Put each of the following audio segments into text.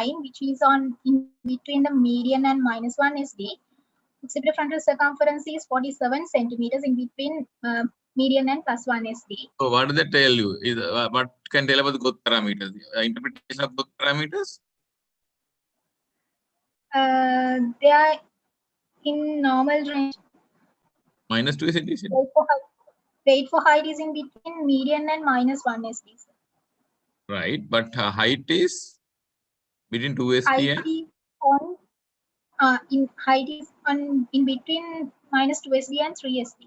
line which is on in between the median and -1 SD. Occipital frontal circumference is 47 centimeters in between median and +1 SD. So what does that tell you? What can tell about the growth parameters? Interpretation of growth parameters? They are in normal range. -2 SD. Weight for height is in between median and -1 SD. Right, but height is between 2 SD height and is height is on in between -2 SD and 3 SD.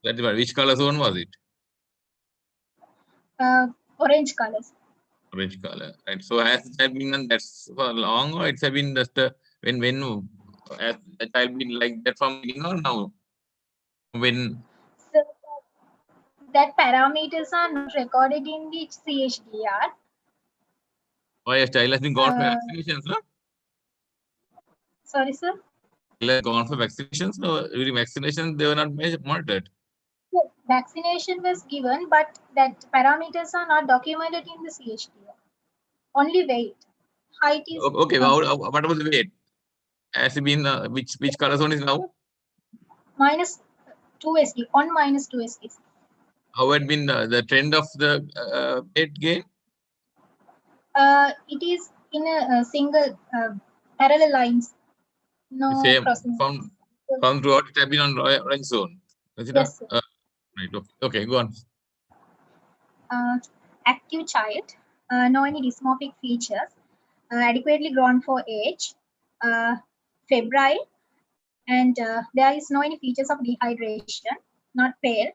That is which color zone was it? Orange colors. Orange color, right? So has that been that's for long, or it's been just when has the child been like that from beginning or now? When So that parameters are not recorded in the CHDR. why a child has been gone for vaccinations, no? Sorry, sir. Child has gone for vaccinations. No, during vaccinations they were not monitored. So, vaccination was given, but that parameters are not documented in the CHDR. Only weight. Height is Okay. What about the weight? Has it been which color zone is now? -2 SD on -2 SD. How had been the trend of the weight gain? It is in a single parallel lines. No Same crossing. from throughout it have been on orange zone. Yes, sir. Right. Okay. Go on. Active child, no any dysmorphic features, adequately grown for age, febrile, and there is no any features of dehydration, not pale,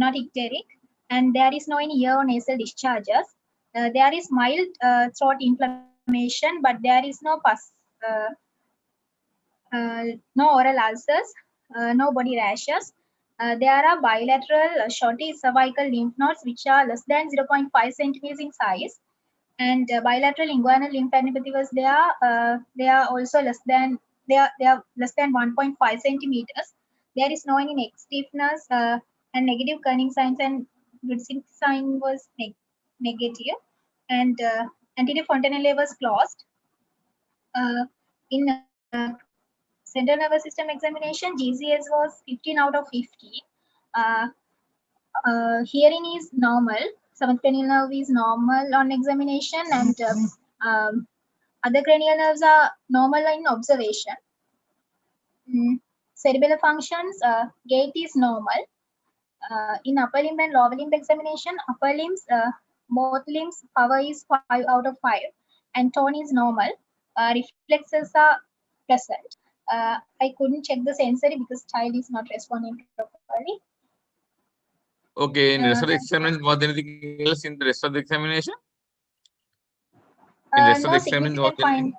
not icteric, and there is no any ear or nasal discharges. There is mild throat inflammation, but there is no pus, no oral ulcers, no body rashes. There are bilateral shorty cervical lymph nodes which are less than 0.5 centimeters in size, and bilateral inguinal lymphadenopathy was there. They are also less than 1.5 centimeters. There is no any neck stiffness and negative kerning signs, and Gudzik sign was negative, and anterior fontanelle was closed. In central nervous system examination, GCS was 15 out of 50. Hearing is normal. Seventh cranial nerve is normal on examination, and other cranial nerves are normal in observation. Cerebellar functions, gait is normal. In upper limb and lower limb examination, upper limbs, both limbs, power is 5 out of 5, and tone is normal. Reflexes are present. I couldn't check the sensory because child is not responding properly. Okay, in the rest of the examination, was there anything else in the rest of the examination? In the rest of the examination, was there anything?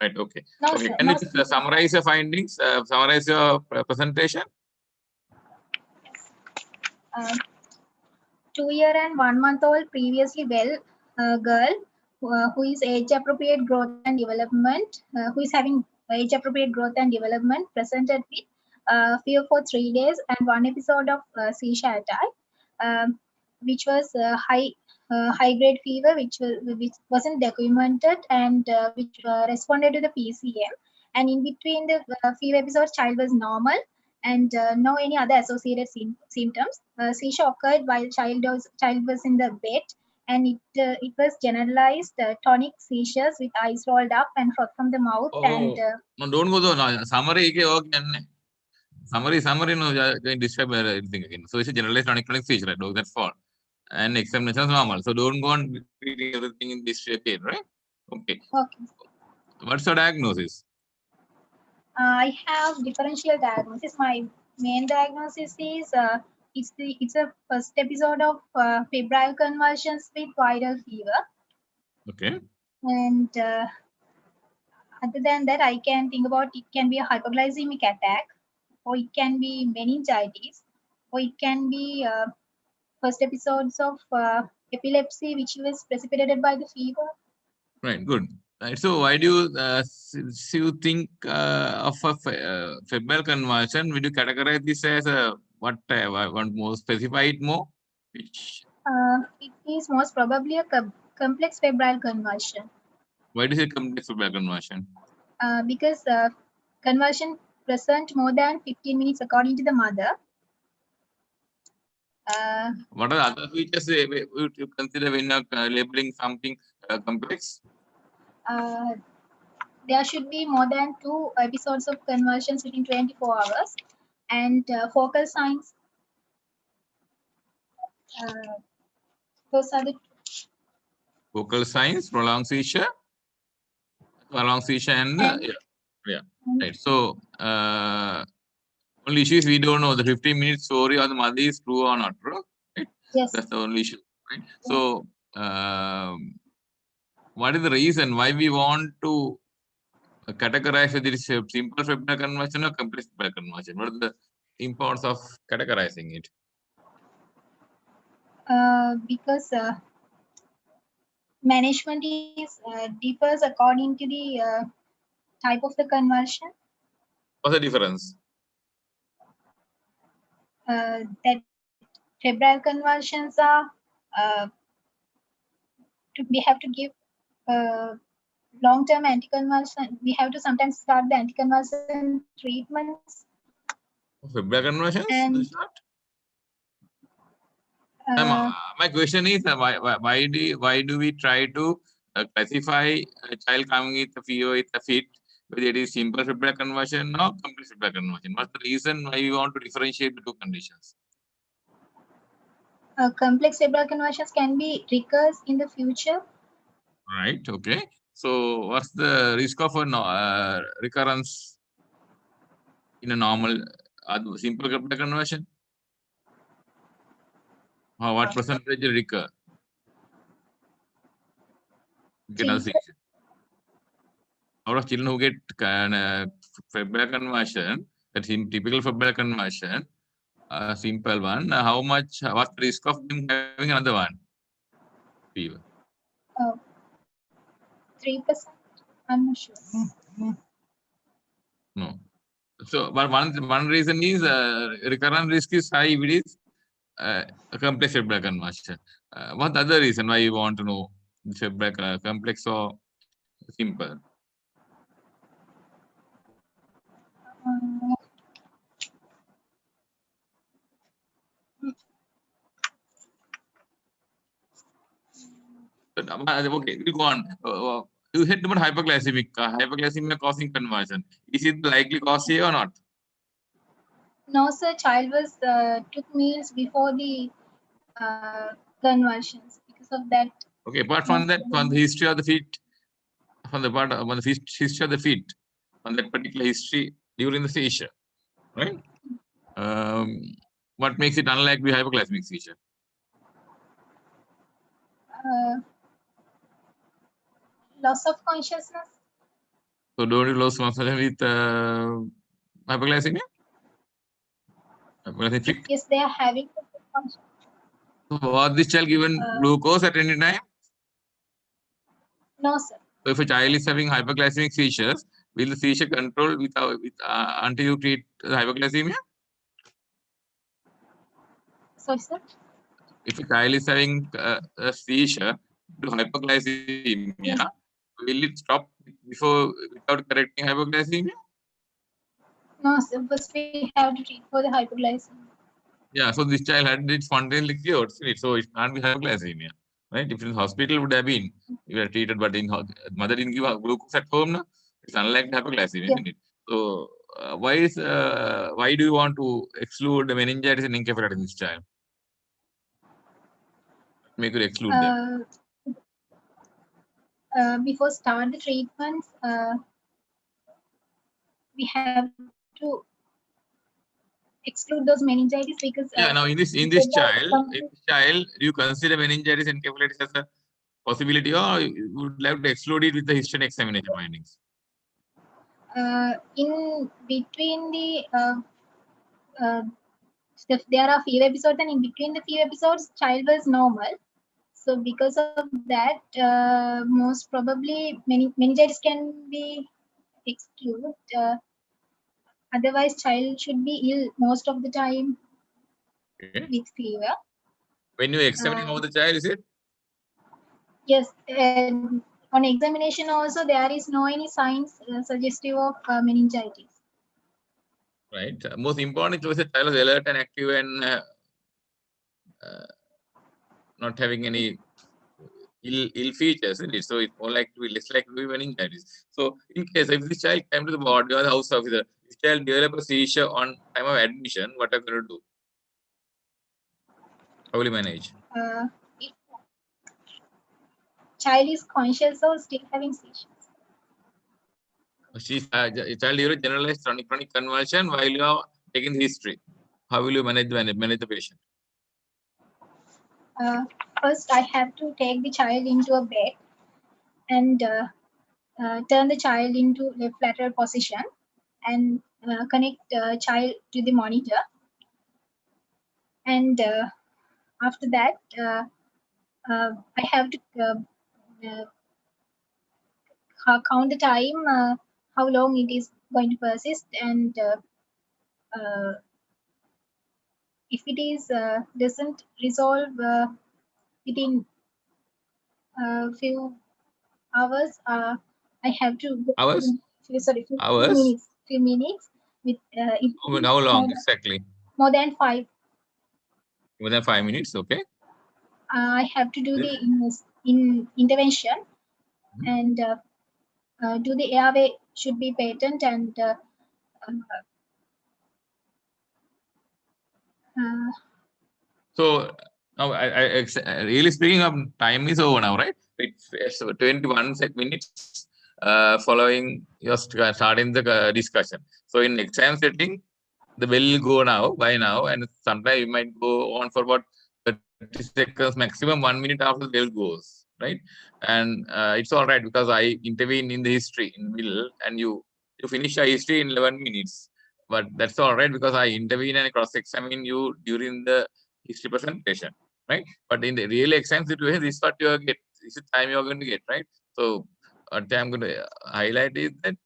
Right, okay. No, okay. Sir, Can no, you just summarize your findings, summarize your presentation? 2-year and 1-month-old previously well girl who is age appropriate growth and development, who is having age appropriate growth and development, presented with fever for 3 days and 1 episode of seizure attack, which was high grade fever, which wasn't documented, and which responded to the PCM. And in between the fever episodes, child was normal, and no any other associated symptoms. Seizure occurred while child was in the bed, and it was generalized tonic seizures with eyes rolled up and froth from the mouth. And no, don't go there. Summary, summary, no, going to describe everything again. So it's a generalized tonic-clonic seizure, right? That's all. And examination is normal. So don't go on repeating everything in this shape, right? Okay. Okay. What's your diagnosis? I have differential diagnosis. My main diagnosis is it's a first episode of febrile convulsions with viral fever. Okay. And other than that, I can think about it can be a hypoglycemic attack, or it can be meningitis, or it can be first episodes of epilepsy, which was precipitated by the fever. Right, good. Right, so why do you think of a febrile convulsion? Would you categorize this as a what? Want more specify it more? Which It is most probably a complex febrile convulsion. Why do you say complex febrile convulsion? Because convulsion present more than 15 minutes according to the mother. What are the other features you consider when you are labeling something complex? There should be more than 2 episodes of convulsions within 24 hours, and focal signs. Those are the Focal signs, prolonged seizure, and yeah, right. So only issue is we don't know the 15-minute story or the mother is true or not true. Right? yes. That's the only issue. Right? So what is the reason why we want to categorize whether it's a simple febrile conversion or complex febrile conversion? What is the importance of categorizing it? Because management is differs according to the type of the conversion. What's the difference? That febrile conversions are we have to give long-term anticonvulsant. We have to sometimes start the anticonvulsant treatments. Febrile conversions? And my question is why do we try to classify a child coming with a fever with a fit, whether it is simple febrile conversion or complex febrile conversion? What's the reason why we want to differentiate the two conditions? Complex febrile conversions can be recurs in the future. Right. Okay. So what's the risk of a recurrence in a normal simple febrile conversion? What percentage will recur? Out of children who get febrile conversion, that typical febrile conversion, a simple one, how much, what's the risk of them having another one? Fever. 3%. I'm not sure. No. So, but one reason is recurrent risk is high if it is a complex febrile conversion. What other reason why you want to know febrile complex or simple? Okay, we go on. You said about hyperglycemia causing conversion. Is it likely cause here or not? No, sir. Child was took meals before the conversions. Because of that. Okay, apart from that, from the history of the feet, from the part of the history of the feet, on that particular history during the seizure, right? What makes it unlikely hypoglycemic seizure? Loss of consciousness. So don't you lose consciousness with hypoglycemia? Yes, they are having consciousness. So was this child given glucose at any time? No, sir. So if a child is having hyperglycemic seizures, will the seizure control until you treat the hypoglycemia? Sorry, sir. If a child is having a seizure to hypoglycemia, yes, will it stop without correcting hypoglycemia? No, sir, because we have to treat for the hypoglycemia. Yeah, so this child had it spontaneously cured, so it can't be hypoglycemia, right? If in hospital would have been, you were treated, but in mother didn't give glucose at home, no? It's unlike hypoglycemia, yeah, isn't it? So why do you want to exclude the meningitis and encephalitis in this child? Make you exclude them. Before start the treatments, we have to exclude those meningitis because yeah. Now in this child, do you consider meningitis and encephalitis as a possibility, or you would like to exclude it with the history and examination findings? In between there are few episodes, and in between the few episodes, child was normal. So because of that, most probably meningitis can be excluded. Otherwise, child should be ill most of the time with fever. When you examining over the child, is it? Yes, On examination also, there is no any signs suggestive of meningitis. Right. Most important is the child is alert and active and not having any ill features, isn't it? So it's more like to be less like to be meningitis. So in case if this child came to the ward, you are the house officer, this child develop a seizure on time of admission, what are you going to do? How will you manage? If child is conscious or still having seizures. She's child develop generalized chronic convulsion while you are taking the history. How will you manage the patient? First, I have to take the child into a bed and turn the child into left lateral position and connect child to the monitor. And after that, I have to count the time, how long it is going to persist, and if it is doesn't resolve within a few hours, I have to go Hours? sorry, Hours? few minutes with it How long exactly? more than 5. More than 5 minutes, okay. I have to do the intervention and do the airway should be patent and So now, really speaking of time is over now, right? It's 21 minutes following your starting the discussion. So in exam setting, the bell will go now by now, and sometimes you might go on for about 30 seconds, maximum 1 minute after the bell goes, right? And it's all right because I intervene in the history in middle, and you finish your history in 11 minutes. But that's all right because I intervene and cross-examine you during the history presentation, right? But in the real exam situation, this is what you get. This is time you're going to get, right? So what I'm going to highlight is that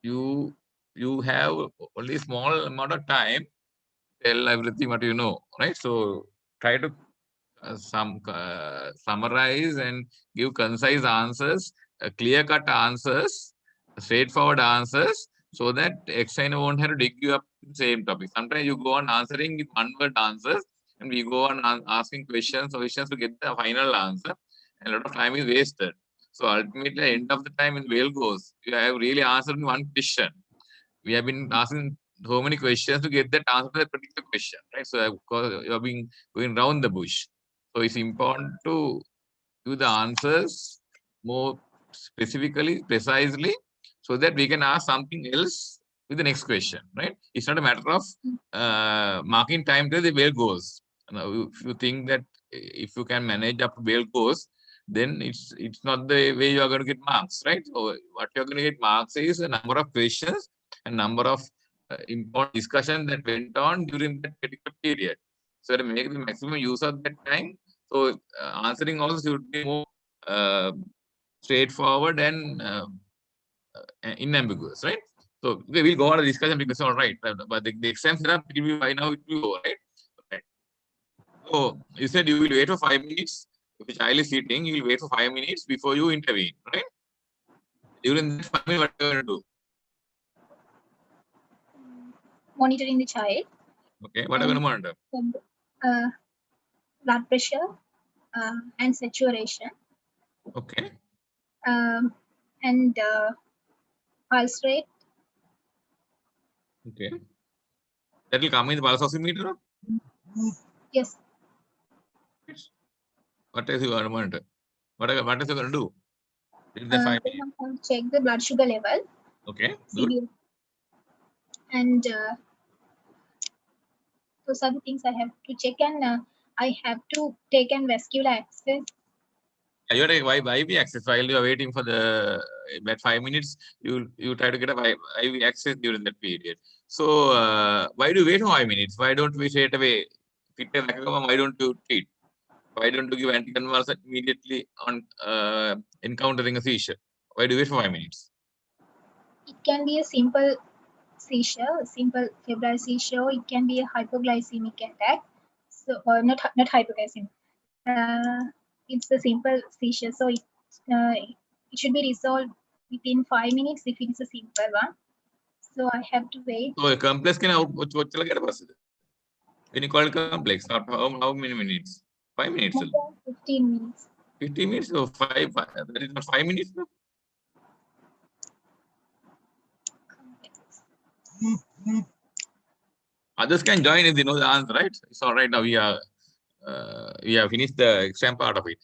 you have only small amount of time to tell everything what you know, right? So try to summarize and give concise answers, clear-cut answers, straightforward answers, so that examiner won't have to dig you up the same topic. Sometimes you go on answering with one-word answers, and we go on asking questions to get the final answer, and a lot of time is wasted. So ultimately, at the end of the time, when the bell goes, you have really answered one question. We have been asking so many questions to get that answer to that particular question, right? So of course, you have been going round the bush. So it's important to give the answers more specifically, precisely, so that we can ask something else with the next question, right? It's not a matter of marking time till the bell goes. Now, if you think that if you can manage up to bell goes, then it's not the way you are going to get marks, right? So what you're going to get marks is a number of questions and number of important discussion that went on during that particular period. So to make the maximum use of that time, so answering also should be more uh, straightforward and inambiguous, right? So okay, we'll go on a discussion because all right, but the exam setup will be by now it will go, right? Right. So you said you will wait for 5 minutes. If the child is sitting, you will wait for 5 minutes before you intervene, right? During that 5 minutes, what are you going to do? monitoring the child. Okay, what are you going to monitor? Uh, blood pressure and saturation. Okay. And pulse rate. Okay. That will come in the pulse oximeter? Yes. What is you going to monitor? What is you going to do? Check the blood sugar level. Okay, good. And those are the things I have to check, and I have to take an vascular access. You have to IV access while you are waiting for that 5 minutes. You try to get a IV access during that period. So why do you wait for 5 minutes? Why don't we straight away? Why don't you treat? Why don't you give anticonvulsant immediately on encountering a seizure? Why do you wait for 5 minutes? It can be a simple seizure, a simple febrile seizure. Or it can be a hypoglycemic attack. So, or not hypoglycemic. It's a simple seizure. So it should be resolved within 5 minutes if it's a simple one. So I have to wait. So a complex can what get when you call it complex, after how many minutes? 5 minutes. More than 15 minutes. 15 minutes or five that is not 5 minutes. No? Others can join if they know the answer, right? It's all right now. We have finished the exam part of it.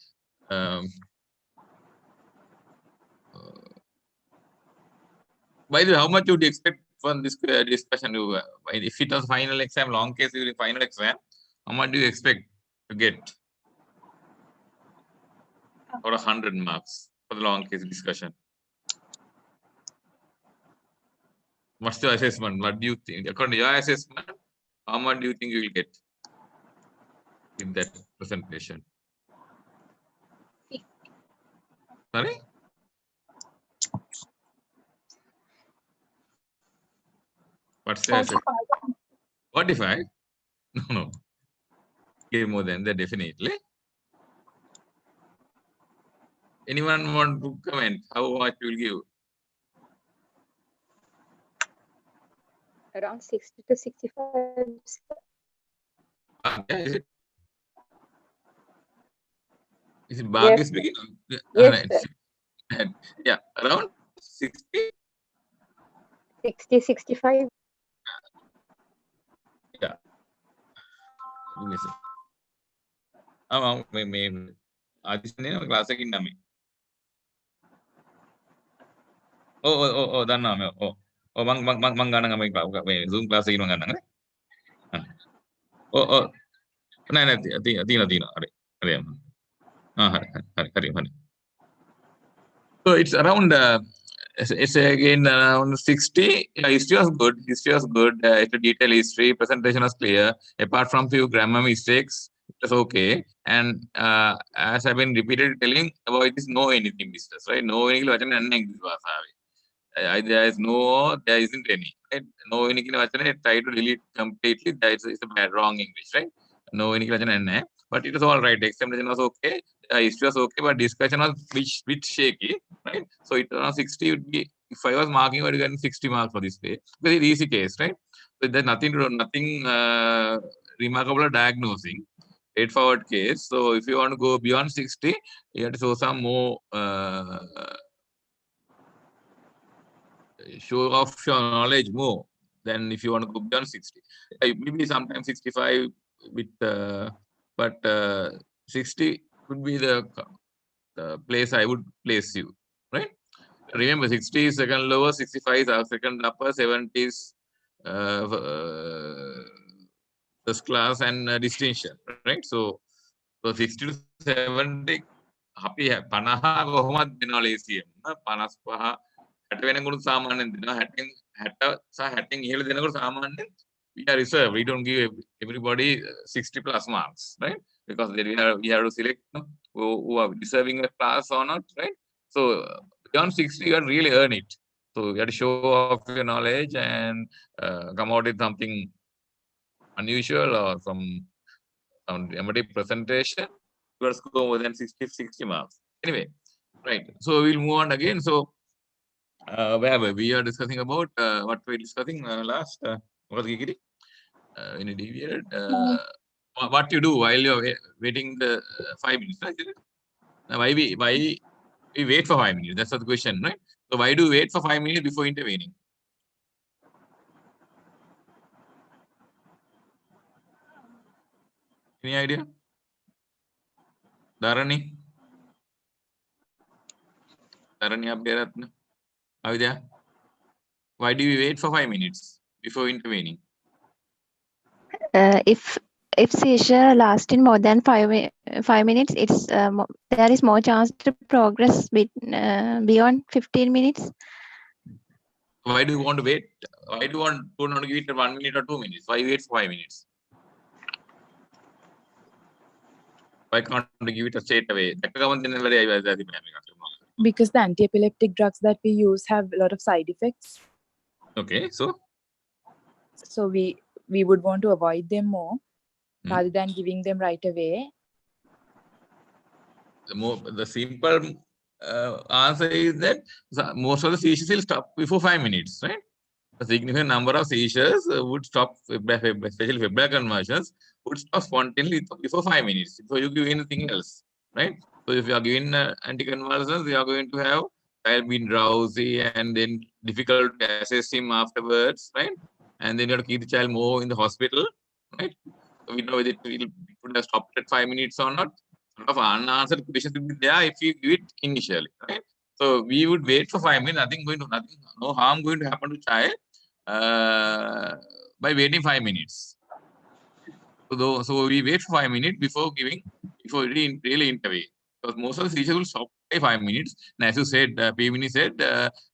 By the way, how much would you expect from this discussion? If it was final exam, long case during final exam, how much do you expect to get? Or 100 marks for the long case discussion? What's your assessment? What do you think? According to your assessment, how much do you think you will get in that presentation? Sorry? What's the assessment? 45? No. Give more than that, definitely. Anyone want to comment? How much you will give? Around 60 to 65. Is it Bhagya Yes, speaking? yes, sir. Yeah, around 60? 60, 65. Yeah. May class again. Oh, dan nama. Oh, bang ganang kami Zoom class ini ganang. Oh, nah, Tina, ada. Hari. So it's around. It's again around 60. Yeah, history was good. It's a detailed history. Presentation was clear. Apart from few grammar mistakes, it was okay. And as I've been repeatedly telling about this, no anything business, right? No anything. There is no, there isn't any. Right? No anything. Try to delete completely. It's a bad wrong English, right? No anything. But it was all right. Examination was okay. History was okay, but discussion was bit shaky, right? So it was 60 would be, if I was marking, I would get 60 marks for this day. Very easy case, right? So there's nothing remarkable diagnosing. Straightforward case. So if you want to go beyond 60, you have to show some more show off your knowledge more than if you want to go beyond 60. Maybe sometimes 65 with but 60 would be the place I would place you, right? Remember, 60 is second lower, 65 is second upper, 70 is first class and distinction, right? So 60 to 70 අපි 50 කොහොමද දෙනවා ලේසියෙන් 55 60 වෙනකොට සාමාන්‍යයෙන් දෙනවා 60 සහ 60 ඉහළ දෙනකොට සාමාන්‍යයෙන් we are reserved. We don't give everybody 60 plus marks, right? Because we have to select who are deserving a class or not, right? So beyond 60, you can really earn it. So you have to show off your knowledge and come out with something unusual or some presentation. You got to score more than 60 marks. Anyway, right. So we'll move on again. So where we are discussing about what we were discussing last. What when you deviated, what you do while you're waiting the 5 minutes, right? Why we wait for 5 minutes? That's the question, right? So why do you wait for 5 minutes before intervening? Any idea? Dharani Abhiratna? Are you there? Why do we wait for 5 minutes before intervening? If seizure lasts in more than 5 minutes, it's there is more chance to progress beyond 15 minutes. Why do you want to wait? Why do you want to give it 1 minute or 2 minutes? Why wait for 5 minutes? Why can't we give it straight away? Because the anti-epileptic drugs that we use have a lot of side effects. Okay, so we would want to avoid them more rather than giving them right away. The simple answer is that most of the seizures will stop before 5 minutes, right? A significant number of seizures would stop, especially febrile convulsions, would stop spontaneously before 5 minutes, before you give anything else, right? So if you are giving anticonvulsants, you are going to have child being drowsy and then difficult to assess him afterwards, right? And then you have to keep the child more in the hospital, right? So we know whether it would have stopped at 5 minutes or not. Sort of unanswered questions will be there if you give it initially, right? So we would wait for 5 minutes. No harm going to happen to child by waiting 5 minutes. So we wait for 5 minutes before really intervene. Because most of the seizures will stop by 5 minutes. And as you said, Pimini said,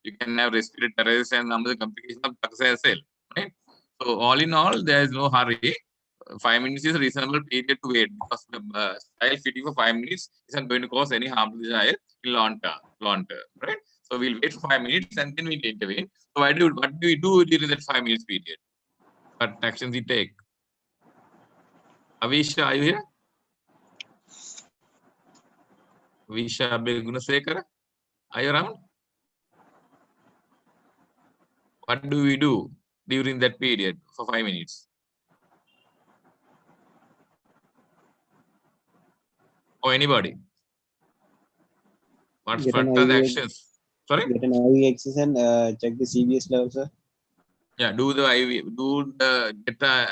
you can have respiratory arrest and some of the complications of drugs as well, right? So all in all, there is no hurry. 5 minutes is a reasonable period to wait because the child feeding for 5 minutes isn't going to cause any harm to the child in long term, right? So we'll wait for 5 minutes and then we intervene. So what do we do during that 5 minutes period? What actions we take? Avisha, are you here? Avisha Begunasekara, are you around? What do we do during that period for 5 minutes? Or anybody? What are the actions? Sorry? Get an IV access and check the CVS level, sir. Yeah, get the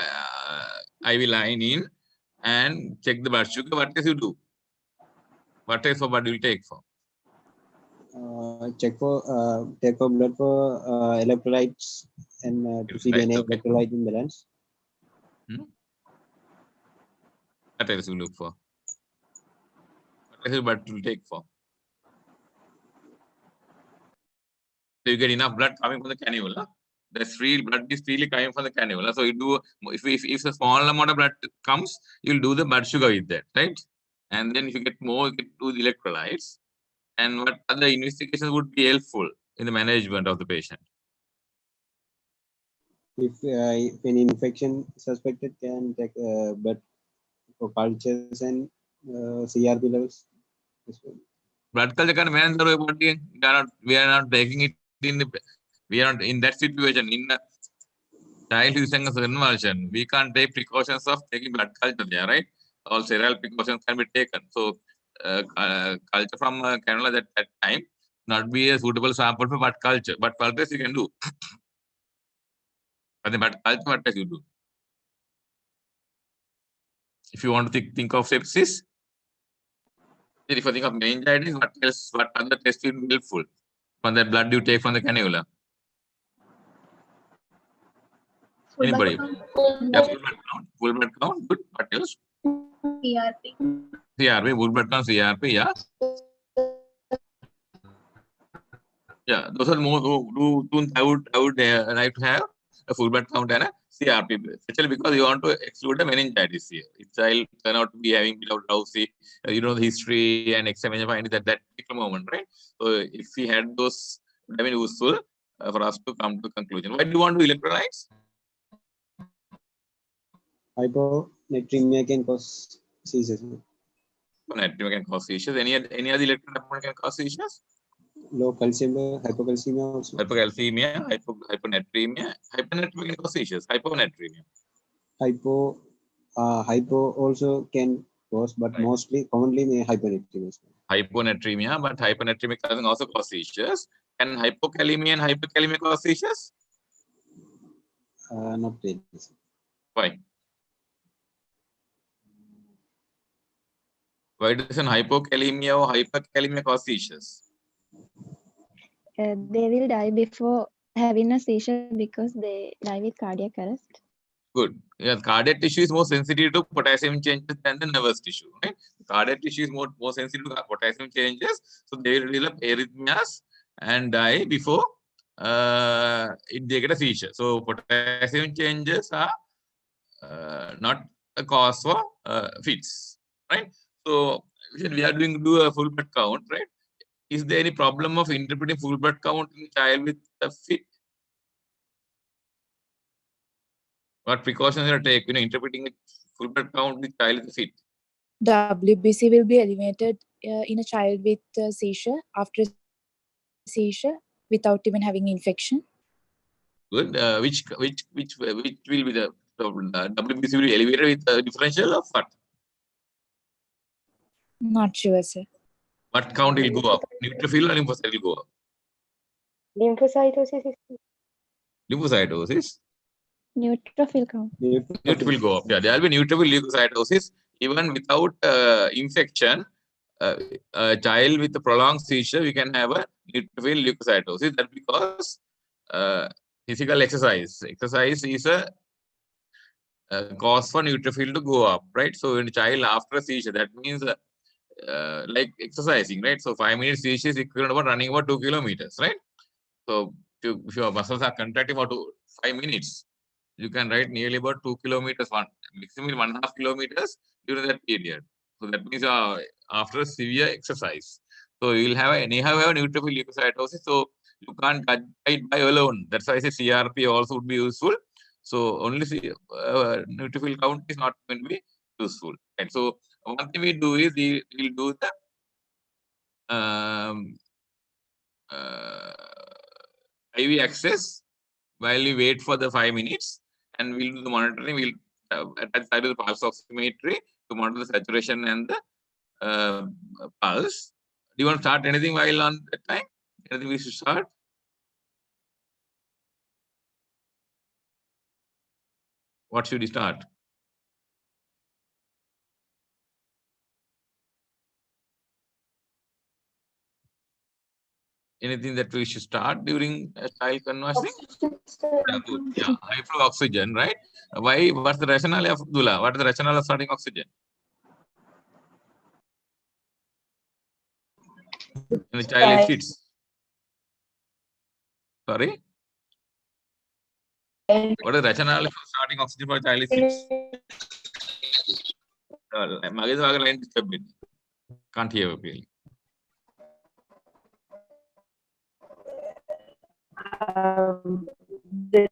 IV line in and check the blood sugar. What else you do? What else for blood will take for? Take for blood for electrolytes and to see the electrolyte imbalance. What else you look for? What else blood will take for? So you get enough blood coming from the cannula. The blood is freely coming from the cannula. So you do, if a small amount of blood comes, you'll do the blood sugar with that, right? And then if you get more, you get to the electrolytes. And what other investigations would be helpful in the management of the patient? If any infection suspected, can take blood for cultures and CRP levels. Blood culture can manage the body. We are not taking it we are not in that situation. In the child who is in a convulsion, we can't take precautions of taking blood culture there, right? All sterile precautions can be taken. So culture from cannula at that time not be a suitable sample for blood culture. But for this you can do. But the blood culture, what else you do? If you want to think of sepsis, if you think of meningitis, what other tests will be helpful from that blood you take from the cannula? Anybody? Yeah, full blood count. Good. What else? CRP. CRP, full blood count, CRP, yeah. Yeah, those are more I would like to have a full blood count and a CRP, especially because you want to exclude the meningitis here. If child turn out to be having without drowsy, you know the history and examination findings at that particular moment, right? So if we had those, it would have been useful for us to come to conclusion. Why do you want to electrolytes? Hyponatremia can cause seizures. Hyponatremia can cause seizures. Any other electrolyte can cause seizures? Low calcium, hypocalcemia also. Hypocalcemia, hyponatremia. Hyponatremia can cause seizures. Hyponatremia. Hypo also can cause, but right. Commonly hyponatremia. Hyponatremia, but hyponatremia can also cause seizures. Can hypokalemia and hyperkalemia cause seizures? Not really. Why? Why does an hypokalemia or hyperkalemia cause seizures? They will die before having a seizure because they die with cardiac arrest. Good. Yeah, cardiac tissue is more sensitive to potassium changes than the nervous tissue. Right? Cardiac tissue is more sensitive to potassium changes, so they will develop arrhythmias and die before they get a seizure. So potassium changes are not a cause for fits, right? So we are do a full blood count, right? Is there any problem of interpreting full blood count in a child with a fit? What precautions are taken, interpreting a full blood count with child with a fit? WBC will be elevated in a child with seizure after seizure without even having infection? Good. Which will be the WBC will be elevated with the differential of what? Not sure, sir. What count will go up? Neutrophil or lymphocyte will go up? Lymphocytosis is Lymphocytosis. Neutrophil count. Neutrophil go up. Yeah, there will be neutrophil leukocytosis even without infection. A child with a prolonged seizure, we can have a neutrophil leukocytosis. That's because physical exercise. Exercise is a cause for neutrophil to go up, right? So in a child after a seizure, that means like exercising, right? So 5 minutes seizure is equivalent to running about 2 kilometers, right? So if your muscles are contracting for 5 minutes, you can ride nearly about 2 kilometers, maximum 1.5 kilometers during that period. So that means after severe exercise. So you will have anyhow have a neutrophil leukocytosis. So you can't guide by alone. That's why I say CRP also would be useful. So only neutrophil count is not going to be useful. And so one thing we do is we will do the IV access while we wait for the 5 minutes, and we'll do the monitoring. We'll attach that to the pulse oximetry to monitor the saturation and the pulse. Do you want to start anything while on that time? Anything we should start? What should we start? Anything that we should start during child conversing? Yeah, high flow oxygen, right? Why? What's the rationale of Dula? What is the rationale of starting oxygen? When the child is fits. Sorry? What is the rationale for starting oxygen for child is fits? Line disturbed. Can't hear you clearly. The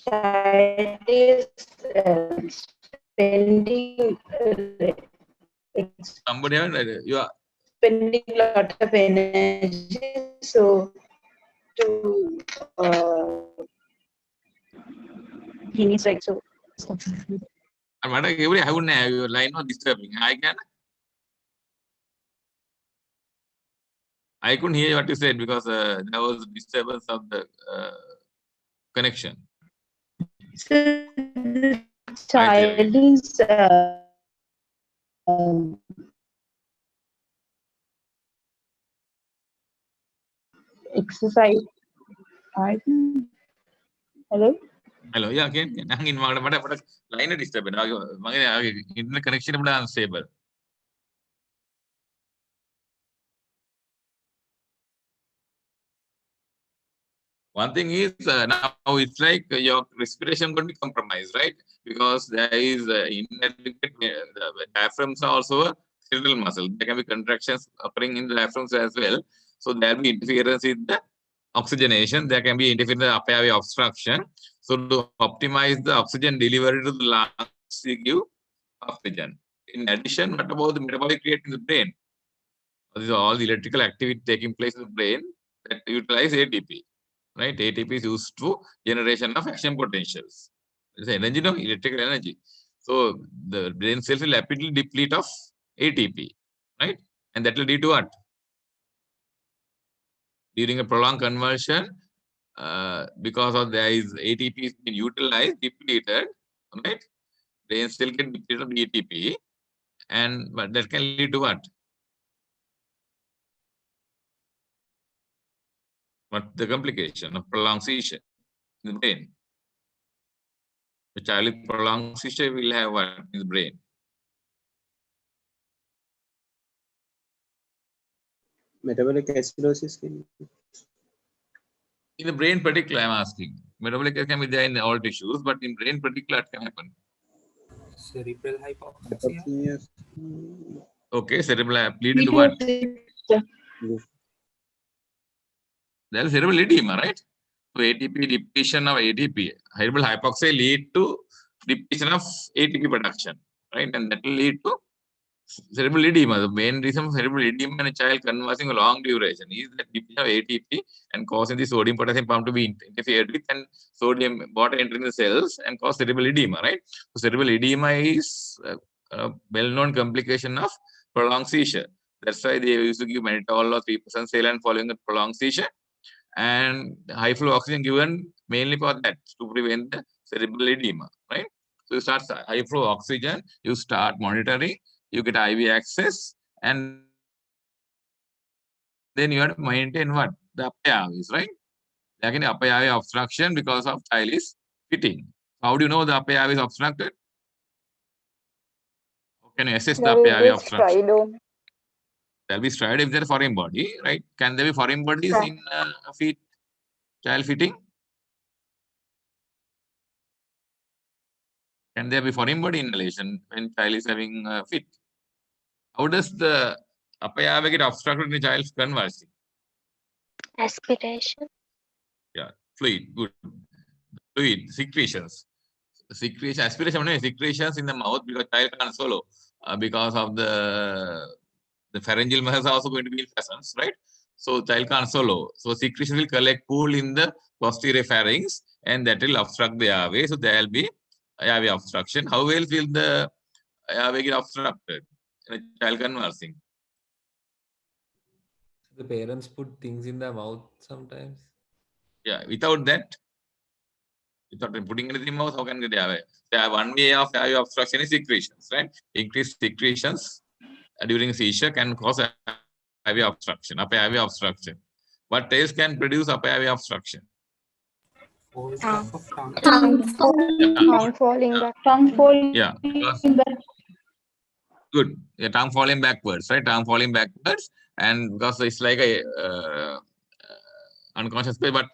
child is spending Somebody you are spending a lot of energy, so to he needs like so. I wouldn't have your line not disturbing. I couldn't hear what you said because there was disturbance of the connection. So the child is exercise. Hello? Hello, yeah, again. Line disturbance. Internet connection is unstable. One thing is now it's like your respiration going to be compromised, right? Because there is inadequate. The diaphragms are also a skeletal muscle. There can be contractions occurring in the diaphragms as well. So there will be interference in the oxygenation. There can be interference in the upper airway obstruction. So to optimize the oxygen delivery to the lungs, we give oxygen. In addition, what about the metabolic rate in the brain? These are all the electrical activity taking place in the brain that utilize ATP. Right? ATP is used to generation of action potentials. It's energy, no? Electrical energy. So the brain cells will rapidly deplete of ATP, right? And that will lead to what? During a prolonged conversion, because of there is ATP is being utilized, depleted, right? Brain cell can deplete of the ATP, but that can lead to what? What the complication of prolonged seizure in the brain? The child with prolonged seizure will have what in the brain? Metabolic acidosis. In the brain particular, I'm asking. Metabolic can be there in all tissues, but in brain particular, it can happen. Cerebral hypoxia. Okay, cerebral bleed into what? There is cerebral edema, right? So ATP depletion of ATP, cerebral hypoxia lead to depletion of ATP production, right? And that will lead to cerebral edema. The main reason for cerebral edema in a child conversing a long duration is that if you have ATP and causing the sodium potassium pump to be interfered with and sodium water entering the cells and cause cerebral edema, right? So cerebral edema is a well-known complication of prolonged seizure. That's why they used to give mannitol or 3% saline following a prolonged seizure, and high flow oxygen given mainly for that, to prevent the cerebral edema, right? So you start high flow oxygen, you start monitoring, you get IV access, and then you have to maintain what? The upper airways, right? Like in upper airway obstruction because of child is fitting. How do you know the upper airway is obstructed? How can you assess the upper airway obstruction? There will be stride if there is foreign body, right? Can there be foreign bodies in feet, child fitting? Can there be foreign body inhalation when child is having fit? How does the upper airway get obstructed in a child's conversing? Aspiration. Yeah, fluid, good. Fluid, secretions. Secretion, aspiration, secretions in the mouth because child can't swallow because of the pharyngeal muscles are also going to be in presence, right? So child can't swallow. So secretion will collect pool in the posterior pharynx and that will obstruct the airway. So there will be airway obstruction. How else will the airway get obstructed in a child conversing? The parents put things in their mouth sometimes. Yeah, without that, without putting anything in mouth, how can they get airway? So one way of airway obstruction is secretions, right? Increased secretions during seizure can cause airway obstruction, upper airway obstruction. What else can produce upper airway obstruction? Overstuff of tongue. Tongue falling back. Tongue falling Yeah, because back. good. Yeah, tongue falling backwards, right? Tongue falling backwards, and because it's like a unconscious way, but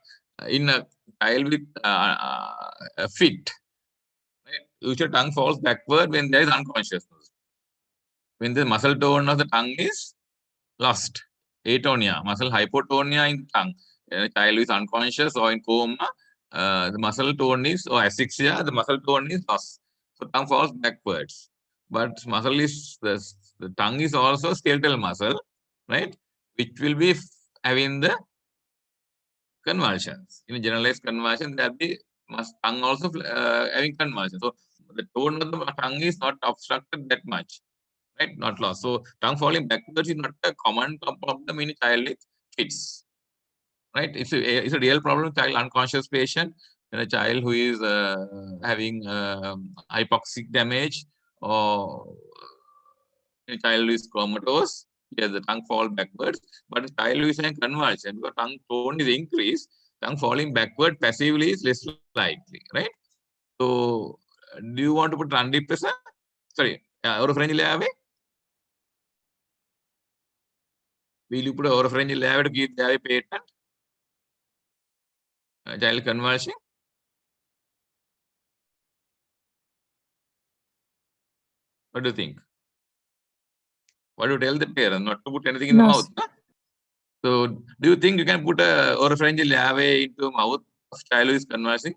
in a child with a fit, right? Usually tongue falls backward when there is unconsciousness. When the muscle tone of the tongue is lost, atonia, muscle hypotonia in the tongue. A child is unconscious or in coma, the muscle tone is, or asphyxia, the muscle tone is lost. So tongue falls backwards. But muscle is, the tongue is also skeletal muscle, right? Which will be having the convulsions. In a generalized convulsion, there will be tongue also having convulsion. So the tone of the tongue is not obstructed that much, right? Not lost. So tongue falling backwards is not a common problem in a child with fits, right? It's a real problem. Child unconscious patient, and a child who is having hypoxic damage, or a child who is comatose. Yes, the tongue fall backwards, but a child who is having convulsion, because tongue tone is increased, tongue falling backward passively is less likely, right? So, do you want to put antidepressant? Sorry, oropharyngeal airway? Will you put an oropharyngeal airway to keep the airway patent? Child convulsion? What do you think? What do you tell the parent? Not to put anything in the mouth? Huh? So, do you think you can put a oropharyngeal airway into a mouth of child who is convulsing?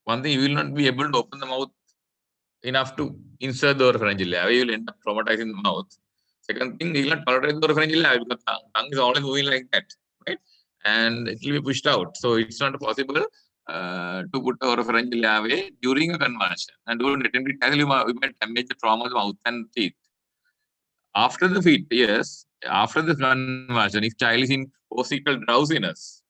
One thing, you will not be able to open the mouth enough to insert the oropharyngeal airway. You will end up traumatizing the mouth. Second thing, you will not tolerate the oropharyngeal airway because tongue is always moving like that, right? And it will be pushed out. So it's not possible to put the oropharyngeal airway during a convulsion. And don't attempt it. Actually, we might damage the trauma of the mouth and teeth. After the fit, yes, after the convulsion, if child is in postnatal drowsiness,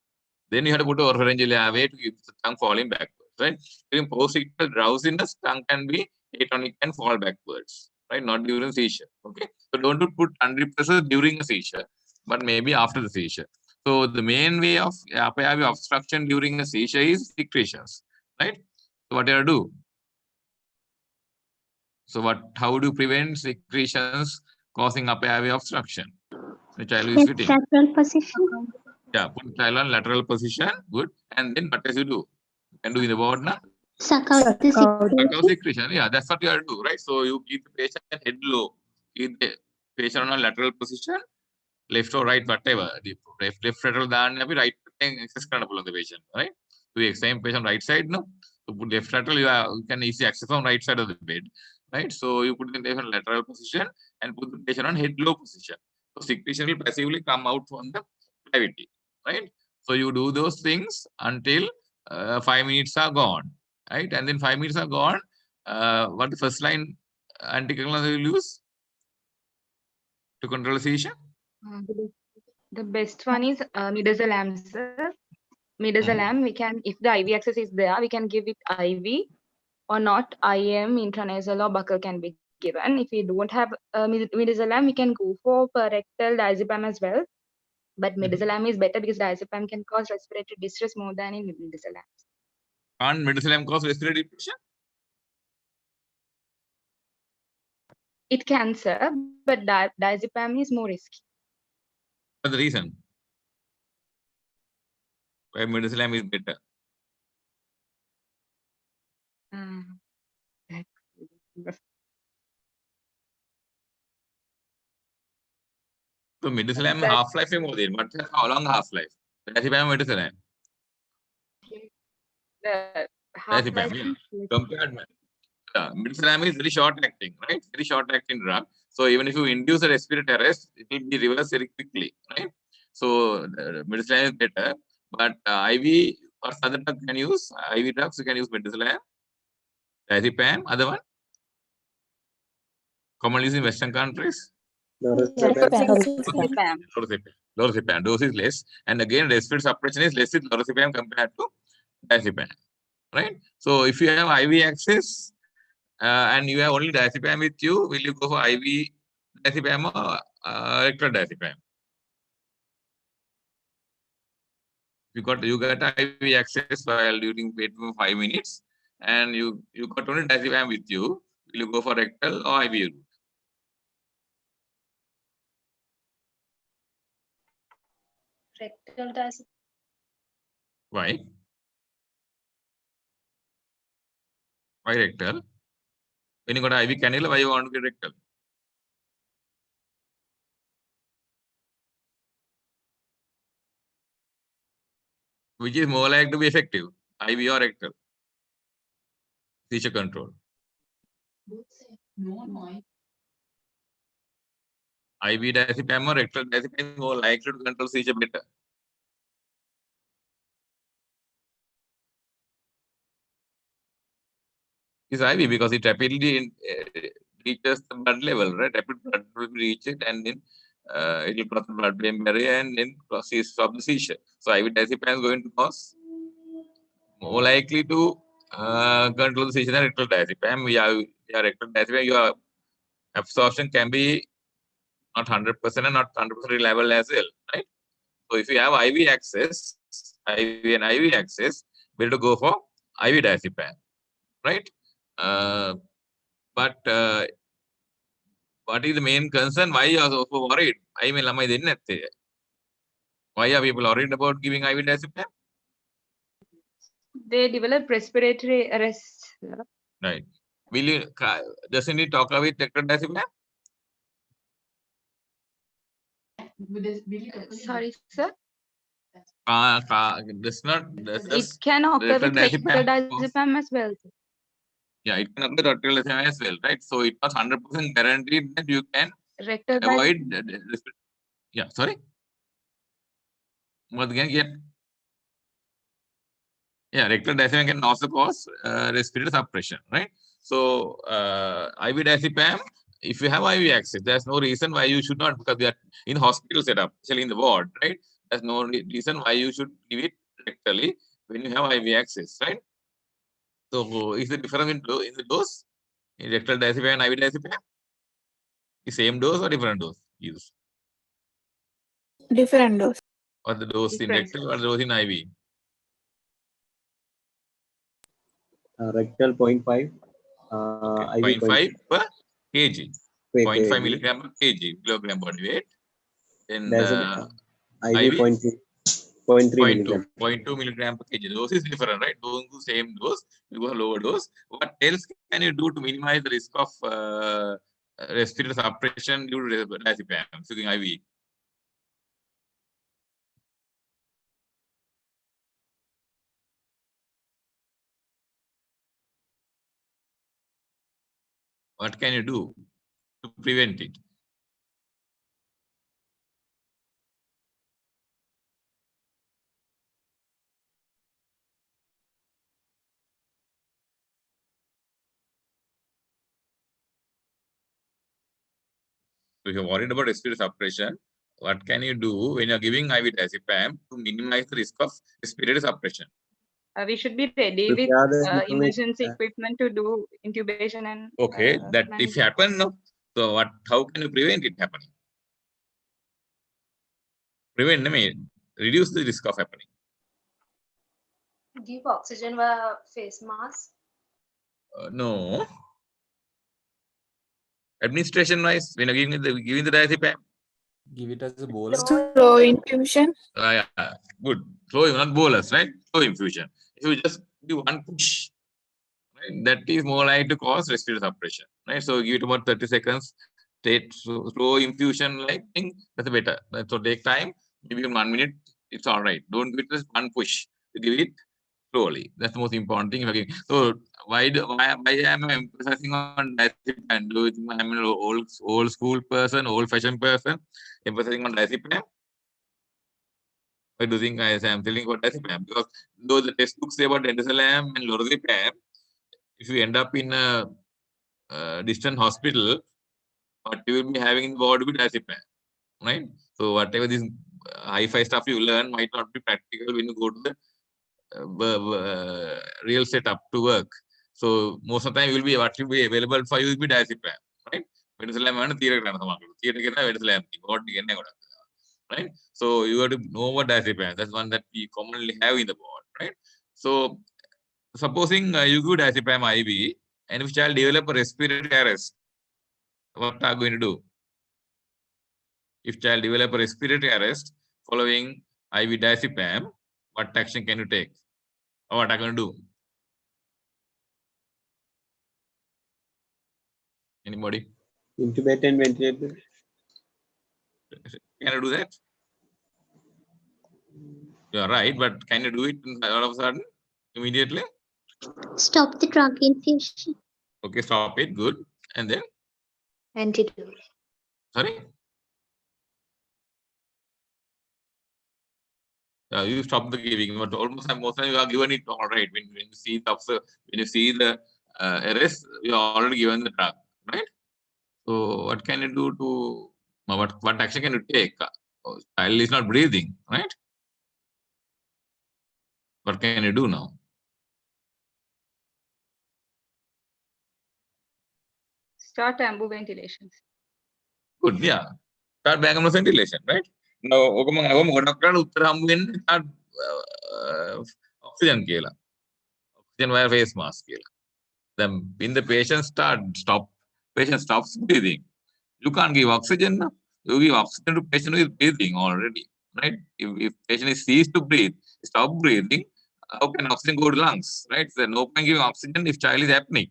then you have to put the oropharyngeal airway to keep the tongue falling backwards, right? During postnatal drowsiness, tongue can be atonic and fall backwards, right? Not during seizure, okay? So don't put antidepressant during a seizure, but maybe after the seizure. So the main way of upper airway obstruction during a seizure is secretions, right? So what do you do? So how do you prevent secretions causing upper airway obstruction? The child is fitting. Lateral position. Yeah, put child on lateral position. Good. And then what else you do? You can do in the board now. Suck out the secretion. Secretion. Yeah, that's what you have to do, right? So you keep the patient head low. Keep the patient on a lateral position, left or right, whatever. Left lateral down, right access on the patient, right? So we examine patient right side, no? To put left lateral, you can easily access on right side of the bed, right? So you put the patient in lateral position and put the patient on head low position. So secretion will passively come out from the cavity, right? So you do those things until 5 minutes are gone, right? And then 5 minutes are gone. What the first line anticoagulant you will use to control seizure? The best one is midazolam, sir. Midazolam, we can, if the IV access is there, we can give it IV or not. IM, intranasal or buccal can be given. If we don't have midazolam, we can go for rectal diazepam as well. But midazolam is better because diazepam can cause respiratory distress more than in midazolam. Can't midazolam cause respiratory depression? It can, sir, but diazepam is more risky. What's the reason why midazolam is better? So midazolam half-life is more than what? How long half-life? Diazepam, midazolam. The half-life Compared, midazolam is very short-acting, right? Very short-acting drug. So even if you induce a respiratory arrest, it will be reversed very quickly, right? So midazolam is better, but IV or other drug can use IV drugs. You can use midazolam, diazepam. Other one commonly used in Western countries. Lorazepam. Lorazepam. Dose is less, and again, respiratory suppression is less with lorazepam compared to diazepam, right? So if you have IV access and you have only diazepam with you, will you go for IV diazepam or rectal diazepam? You got IV access while during wait for 5 minutes, and you got only diazepam with you. Will you go for rectal or IV route? Rectal diazepam. Why? Why rectal? When you got IV cannula, why you want to get rectal? Which is more likely to be effective, IV or rectal? Seizure control. IV diazepam or rectal diazepam is more likely to control seizure better. It's IV because it rapidly reaches the blood level, right? Rapid blood will reach it, and then it will cross the blood-brain barrier and then stop the seizure. So IV diazepam is going to cause more likely to control the seizure than rectal diazepam. Yeah, rectal diazepam, your absorption can be not 100% and not 100% reliable as well, right? So if you have IV access, IV and IV access, we have to go for IV diazepam, right? But what is the main concern? Why you are so worried? I mean, why are people worried about giving IV diazepam? They develop respiratory arrest. Right. Will you doesn't it talk about rectal diazepam? Sorry, sir. That's not. It can occur with rectal diazepam as well. Yeah, it can occur with rectal diazepam as well, right? So it was 100% guaranteed that you can rectal avoid. Yeah, sorry. What again? Yeah. Yeah, rectal diazepam can also cause respiratory suppression, right? So IV diazepam, if you have IV access, there's no reason why you should not, because we are in hospital setup, especially in the ward, right? There's no reason why you should give it rectally when you have IV access, right? So is the difference in the dose in rectal diazepam and IV diazepam? The same dose or different dose used? Different dose. Or the dose in rectal or the dose in IV? Rectal 0.5. Okay. 0.5 per kg. 0.5 milligram per kg, kilogram body weight. Then IV 0.3 milligram. 0.2 milligram per kg. Dose is different, right? Don't do same dose, you go lower dose. What else can you do to minimize the risk of respiratory suppression due to diazepam using IV? What can you do to prevent it? So if you're worried about respiratory suppression, what can you do when you're giving IV diazepam to minimize the risk of respiratory suppression? We should be ready with Prepare the emergency equipment to do intubation and Okay, that if management. happen, no. So what? How can you prevent it happening? Prevent, I mean, reduce the risk of happening. Give oxygen via face mask. No. Administration wise, when you're giving the diazepam. Give it as a bolus. Slow infusion. Yeah, good. Slow, not bolus, right? Slow infusion. If you just do one push, right, that is more likely to cause respiratory suppression, right? So give it about 30 seconds. Take slow infusion like thing. That's better. So take time. Maybe in 1 minute, it's all right. Don't give it just one push. Give it slowly. That's the most important thing. Okay. So why am I emphasizing on diazepam? Do you think I'm an old school person, old fashioned person, emphasizing on diazepam? Why do you think I am telling about diazepam? Because though the textbooks say about endosalam and lorazepam, if you end up in a distant hospital, what you will be having in the ward will be diazepam, right? So whatever this hi-fi stuff you learn might not be practical when you go to the real setup to work. So most of the time will be what will be available for you will be diazepam, right? Endosalam and theater right? So you have to know what diazepam. That's one that we commonly have in the board, right? So supposing you give diazepam IV, and if child develop a respiratory arrest, what are you going to do? If child develop a respiratory arrest following IV diazepam, what action can you take? Or what are you going to do? Anybody? Intubate and ventilate. Can you do that? You are right, but can you do it all of a sudden, immediately? Stop the drug infusion. Okay, stop it. Good. And then? Antidote. Sorry? You stop the giving, but almost most time you are given it all right. When you see the arrest, you are already given the drug, right? So what can you do to what action can you take? Child is not breathing, right? What can you do now? Start ambu ventilations. Good, yeah. Start back on ventilation, right? Now, oxygen kela. Oxygen via face mask kela. Then when the patient patient stops breathing. You can't give oxygen. You give oxygen to patient who is breathing already, right? If patient is ceased to breathe, stop breathing, how can oxygen go to lungs, right? So no point giving oxygen if child is apneic.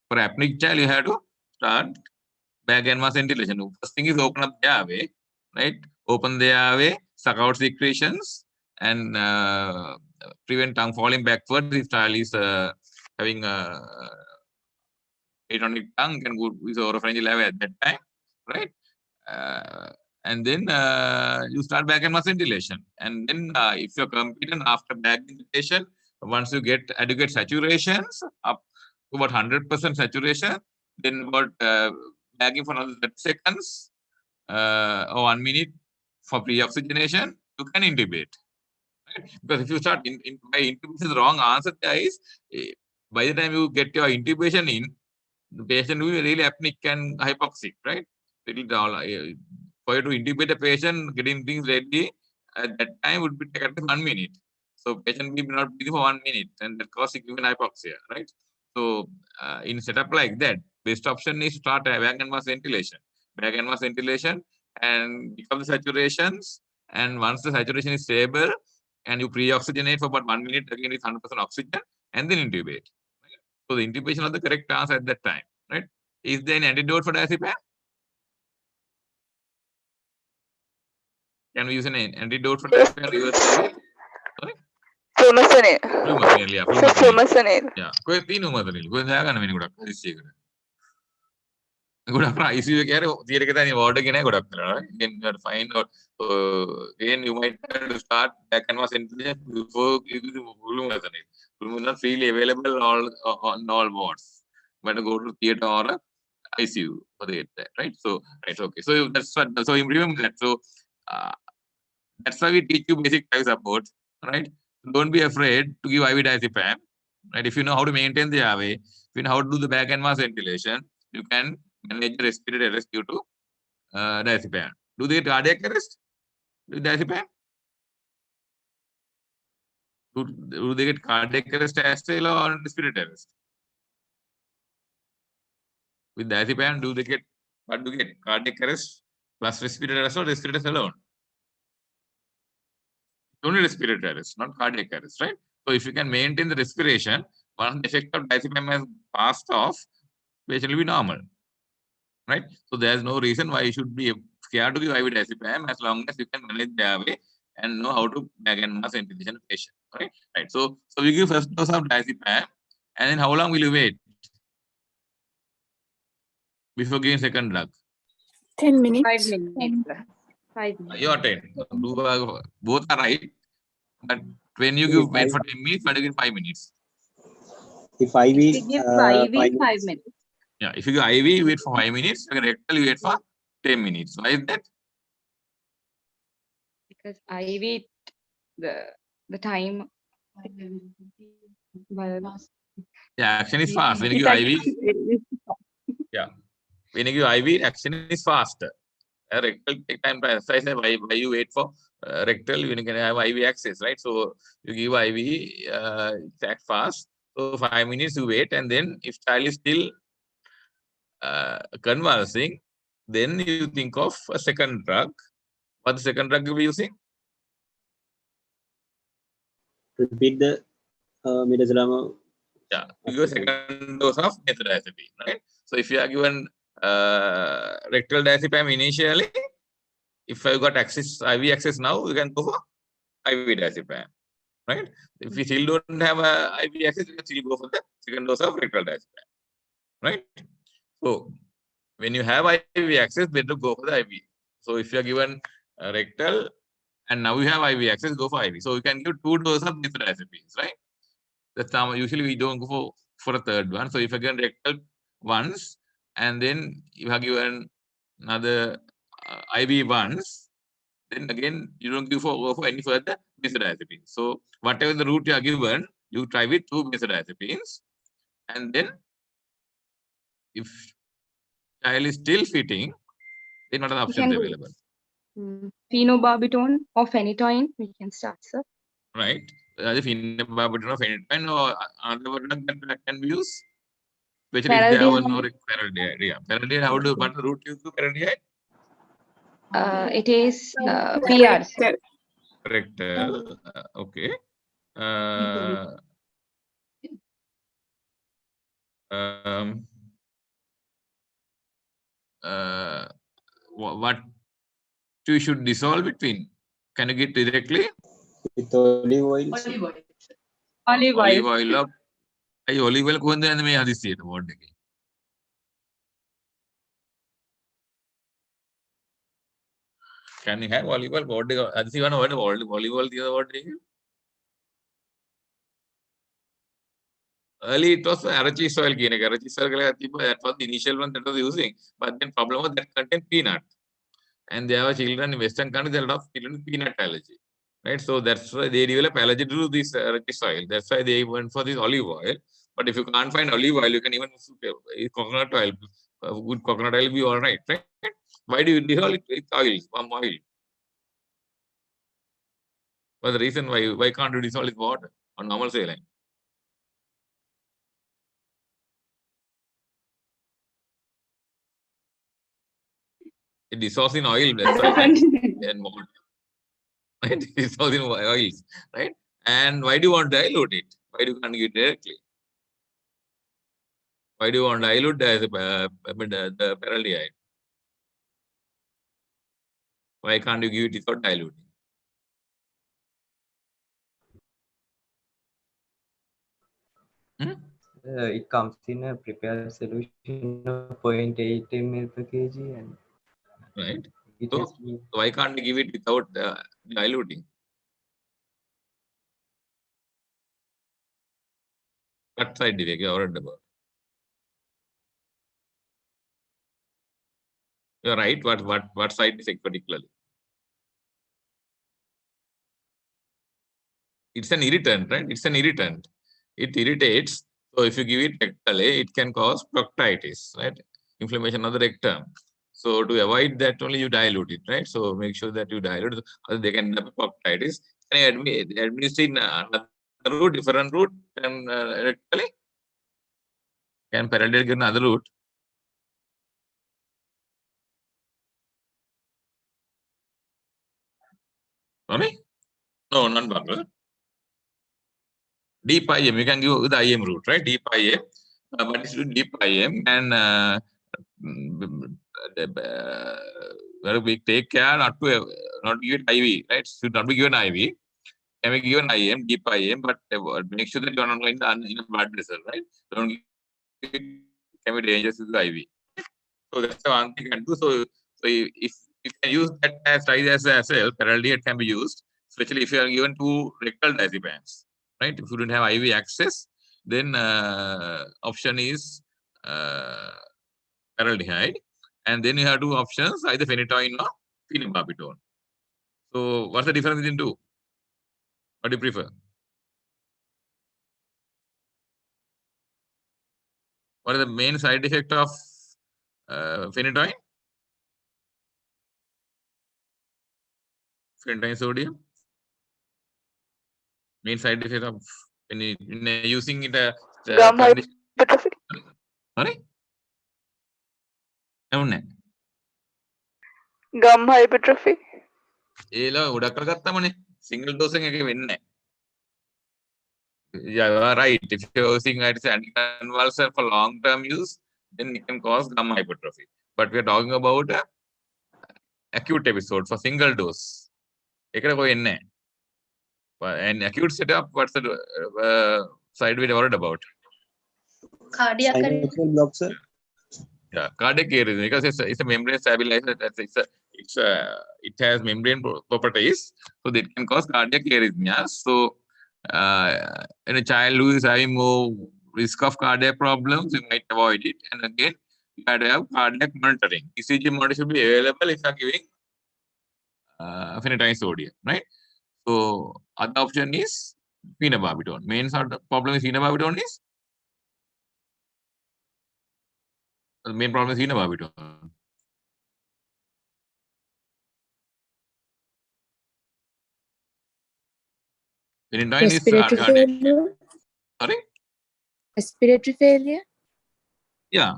For apneic child, you have to start back and mass ventilation. First thing is open up the airway, right? Open the airway, suck out secretions, and prevent tongue falling backwards if child is having atonic tongue can go with oropharyngeal airway at that time, right? And then you start back and mass ventilation. And then if you're competent after back ventilation, once you get adequate saturations up to about 100% saturation, then about bagging for another 30 seconds or 1 minute for pre-oxygenation, you can intubate. Right? Because if you start by intubation, the wrong answer there is by the time you get your intubation in, the patient will be really apneic and hypoxic, right? For you to intubate a patient, getting things ready at that time would be take at least 1 minute. So patient will be not breathing for 1 minute, and that causes significant hypoxia, right? So in setup like that, best option is to start a back and mass ventilation. Back and mass ventilation and pick up the saturations. And once the saturation is stable, and you pre-oxygenate for about 1 minute again with 100% oxygen, and then intubate. So the intubation was the correct answer at that time, right? Is there an antidote for diazepam? Can we use an antidote for diazepam? Sorry? Flumazenil. Flumazenil, yeah. Flumazenil. Yeah. Koe tinu mazenil. Koe jaga na meni godak hadisi ekada. ගොඩක් ICU එකේ හරි theater එකේ තනිය ward එකේ නෑ ගොඩක් වෙලා right. Then you have to find out again you might have to start back and forth intelligence before you do volume resonate. Volume is not freely available on all wards. You have to go to theater or ICU for that, right? So right, okay. So that's what. So you remember that. So that's why we teach you basic life support, right? Don't be afraid to give IV diazepam, right? If you know how to maintain the airway, if you know how to do the back and mass ventilation, you can manage the respiratory arrest due to diazepam. Do they get cardiac arrest with diazepam? Do they get cardiac arrest as well or respiratory arrest? With diazepam, do they get what do you get? Cardiac arrest plus respiratory arrest or respiratory arrest alone? Only respiratory arrest, not cardiac arrest, right? So if you can maintain the respiration, once the effect of diazepam has passed off, patient will be normal, right? So there's no reason why you should be scared to give IV diazepam as long as you can manage the airway and know how to back and mass ventilation patient, right? Right. So we give first dose of diazepam, and then how long will you wait before giving second drug? 10 minutes. 5 minutes. 5 minutes. Your turn. Both are right, but when you give wait for 10 minutes, but you give 5 minutes. If IV, If we give IV, 5 minutes. Yeah, if you give IV, you wait for 5 minutes. If you rectal, you wait for 10 minutes. Why is that? Because IV, the time. Yeah, action is fast. When you give IV, yeah, when you give IV, action is faster. Rectal take time. As I said, why you wait for rectal when you can have IV access, right? So you give IV, it's act fast. So 5 minutes you wait, and then if child is still convulsing, then you think of a second drug. What the second drug you be using? Repeat the midazolam. Yeah, you give a second dose of methyldiazepine, right? So if you are given rectal diazepam initially, if you got access IV access now, you can go for IV diazepam, right? If you still don't have a IV access, you can still go for the second dose of rectal diazepam, right? So when you have IV access, better go for the IV. So if you are given rectal and now you have IV access, go for IV. So you can give 2 doses of methyldiazepines, right? That's how usually we don't go for a third one. So if you get rectal once and then you have given another IV once, then again you don't go for any further benzodiazepines. So whatever the route you are given, you try with 2 benzodiazepines, and then if child is still fitting, then what are the options available? Phenobarbital or phenytoin, we can start, sir. Right. The phenobarbital or phenytoin or other drug that can be used. Especially if there was no paraldehyde. Yeah. Paraldehyde, how do what the route you do paraldehyde? It is PR. Rectal. Okay. What you should dissolve between? Can you get directly? With olive oil. Olive Olive oil. Olive oil කොහෙන්ද යන්නේ මේ හදිස්සියට ward එකේ? Can you have olive oil ward එක හදිස්සි ගන්න ඔයාලට olive oil තියෙන ward එකේ? Early it was arachish oil කියන එක. Arachish oil කියලා තිබ්බ that was the initial one that was using, but then problem was that contained peanut. And there were children in Western countries that have children with peanut allergy, right? So that's why they develop allergy to this arachish oil. That's why they went for this olive oil. But if you can't find olive oil, you can even coconut oil. Good coconut oil will be all right, right? Why do you dissolve it with oil, palm oil? What's the reason why can't you dissolve it with water on normal saline? It dissolves in oil, that's why, right? And water. Right? It dissolves in oils, right? And why do you want to dilute it? Why do you can't give it directly? Why do you want to dilute the paraldehyde? Why can't you give it without diluting? it comes in a prepared solution of 0.8 ml per kg, and Right. it So has been why can't we give it without diluting? What side effect you worried about? You're right. What side effect particularly? It's an irritant, right? It's an irritant. It irritates. So if you give it rectally, it can cause proctitis, right? Inflammation of the rectum. So to avoid that, only you dilute it, right? So make sure that you dilute. Otherwise they can have proctitis. Can you administer in another route, different route, and rectally? Can parallel get another route? Sorry? No, not buccal. Deep IM, you can give with the IM route, right? Deep IM, but it's deep IM, and we take care not to not give it IV, right? Should not be given IV. Can be given IM, deep IM, but make sure that you are not going to in a blood vessel, right? Don't give it, can be dangerous with the IV. So that's the one thing you can do. So if you can use that as size as well, parallelly it can be used, especially if you are given two rectal diazepams, right? If you don't have IV access, then option is paraldehyde, and then you have two options, either phenytoin or phenobarbital. So what's the difference between two? What do you prefer? What is the main side effect of phenytoin? Phenytoin sodium. Main side effect of when using it Gum condition. hypertrophy. Sorry? Gum hypertrophy. Single dosing again. Yeah, you are right. If you're using it as anticonvulsant for long-term use, then it can cause gum hypertrophy. But we are talking about acute episode for single dose. And acute setup, what's the side we worried about? Cardiac arrest. Synovial block, sir. Yeah, cardiac arrhythmia, because it's a membrane stabilizer. It has membrane properties, so that can cause cardiac arrhythmia. So in a child who is having more risk of cardiac problems, you might avoid it. And again, you have to have cardiac monitoring. ECG monitor should be available if you are giving phenytoin sodium, right? So other option is phenobarbital. Main sort of problem with phenobarbital is the main problem is phenobarbital. Phenytoin is Respiratory failure. Sorry? Respiratory failure. Yeah.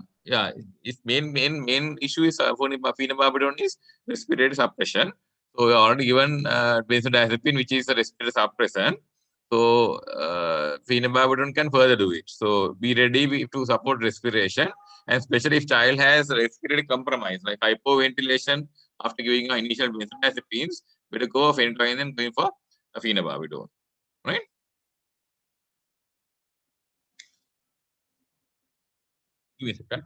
Its main issue is phenobarbital is respiratory suppression. So we are already given benzodiazepine, which is a respiratory suppressant. So phenobarbital can further do it. So be ready to support respiration, and especially if child has respiratory compromise like hypoventilation after giving initial benzodiazepines, better go for phenytoin and going for a phenobarbital, right? Give me a second.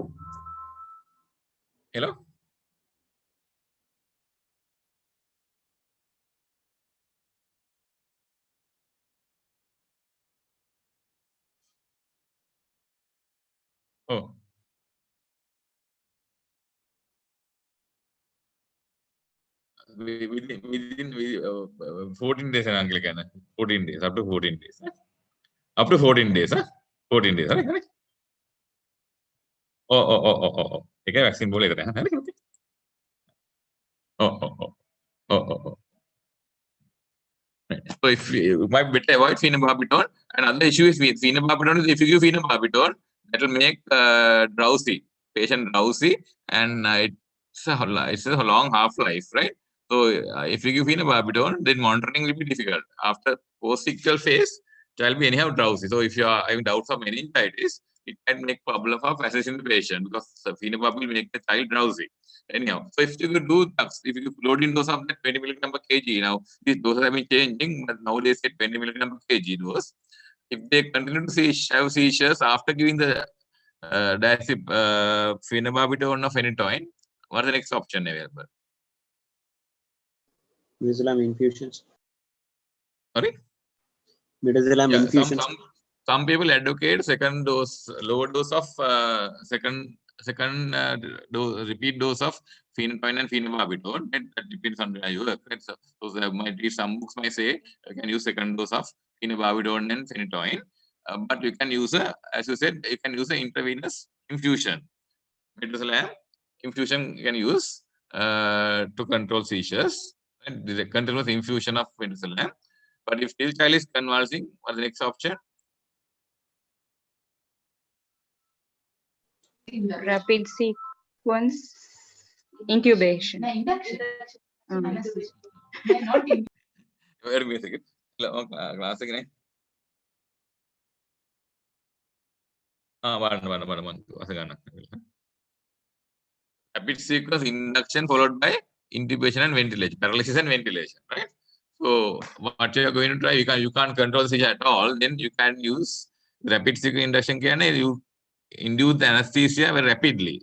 Hello. Oh. Within 14 days, Anglican. 14 days, up to 14 days. Up to 14 days, huh? 14 days. Right? Oh. Okay, vaccine bole kare. Oh. Right. So if you might better avoid phenobarbital, another issue is with phenobarbital is if you give phenobarbital, that will make drowsy, patient drowsy, and it's a long half life, right? So if you give phenobarbital, then monitoring will be difficult. After post-sequel phase, child will be anyhow drowsy. So if you are having doubts of meningitis, it can make problem of assessing the patient because phenobarbital will make the child drowsy. Anyhow, so if you could do that, if you load in dose of that 20 milligram per kg, now these doses have been changing, but nowadays say 20 milligram per kg dose. if they continue to have seizures after giving the phenobarbital or phenytoin, what is the next option available? Midazolam infusions. Sorry? Midazolam infusions. Some people advocate second dose, lower dose of repeat dose of phenytoin and phenobarbital. That depends on where you work. Right? So there might be some books might say you can use second dose of phenobarbital and phenytoin, but you can use as you said, you can use an intravenous infusion. Midazolam infusion you can use to control seizures. And the continuous infusion of midazolam. But if still child is convulsing, what's the next option? Rapid sequence intubation. Wait a second. Class again. One. Rapid sequence induction followed by intubation and ventilation, paralysis and ventilation, right? So what you are going to try, you can't control the seizure at all. Then you can use rapid sequence induction. You induce the anesthesia very rapidly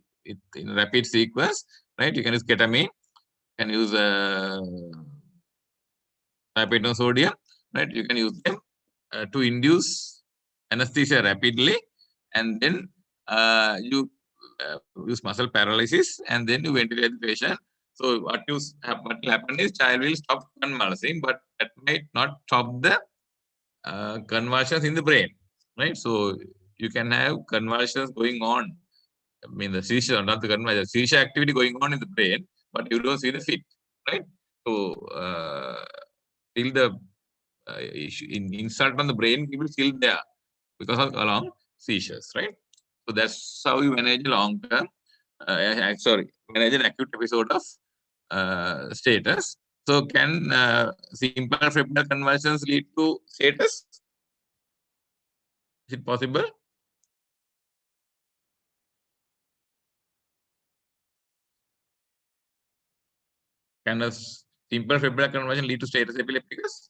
in rapid sequence, right? You can use ketamine, you can use sodium, right? You can use them to induce anesthesia rapidly, and then you use muscle paralysis, and then you ventilate the patient. So what will happen is child will stop convulsing, but that might not stop the convulsions in the brain, right? So you can have convulsions going on. I mean the seizure, not the convulsion, seizure activity going on in the brain, but you don't see the fit, right? So till the insult on the brain will still there because of along seizures, right? So that's how you manage a long term. Manage an acute episode of status. So can simple febrile convulsions lead to status? Is it possible? Can a simple febrile convulsion lead to status epilepticus?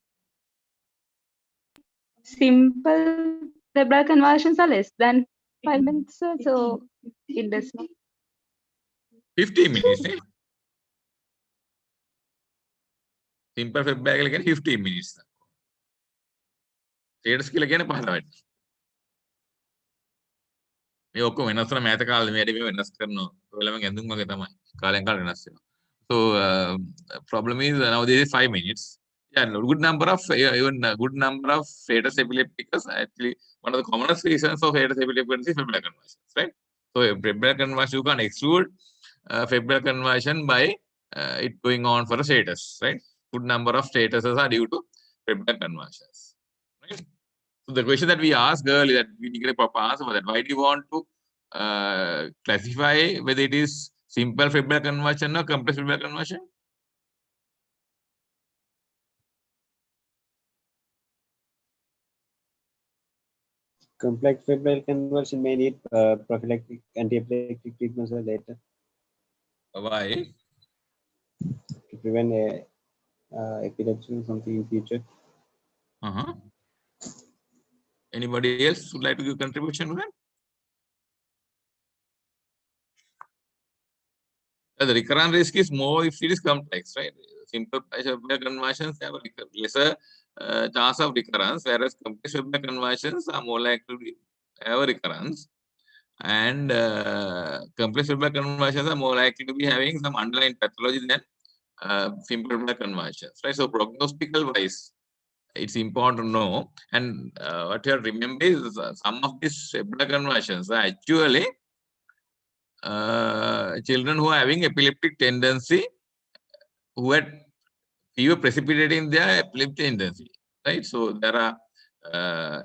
Simple febrile convulsions are less than 5 minutes, so it does not. 15 minutes. Simple febrile again 15 minutes. Status කියලා කියන්නේ 15. මේ ඔක්කොම වෙනස් වෙන මෑත කාලේ මේ වැඩි වෙනස් කරනවා. ඔයාලම ඇඳුම් වගේ තමයි. කාලෙන් කාලට වෙනස් වෙනවා. So problem is nowadays is 5 minutes. Yeah, good number of status epilepticus. Actually, one of the commonest reasons of status epilepticus is febrile convulsions, right? So febrile convulsion, you can't exclude febrile convulsion by it going on for a status, right? Good number of statuses are due to febrile convulsions, right? So the question that we asked earlier, that we didn't get a proper answer for that. Why do you want to classify whether it is simple febrile convulsion or complex febrile convulsion? Complex febrile convulsion may need prophylactic anti-epileptic treatments later. Why? To prevent epilepsy or something in future. Anybody else would like to give contribution to that? The recurrent risk is more if it is complex, right? Simple febrile convulsions have a lesser chance of recurrence, whereas complex febrile convulsions are more likely to have a recurrence. And complex febrile convulsions are more likely to be having some underlying pathology than simple febrile convulsions, right? So prognostical wise, it's important to know. And what you have to remember is some of these febrile convulsions are actually children who are having epileptic tendency, who had fever precipitating their epileptic tendency, right? So there are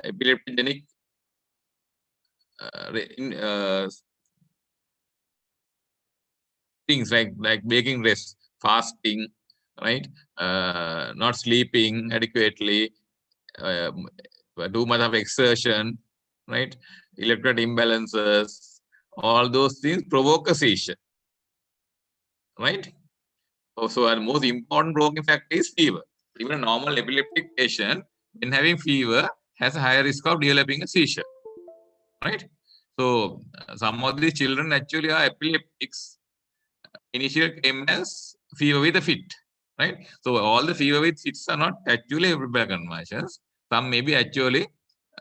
epileptogenic things like breaking rest, fasting, right? Not sleeping adequately, too much of exertion, right? Electrolyte imbalances, all those things provoke a seizure, right? Also, the most important provoking factor is fever. Even a normal epileptic patient, when having fever, has a higher risk of developing a seizure, right? So some of these children actually are epileptics. Initially came as fever with a fit, right? So all the fever with fits are not actually febrile convulsions. Some may be actually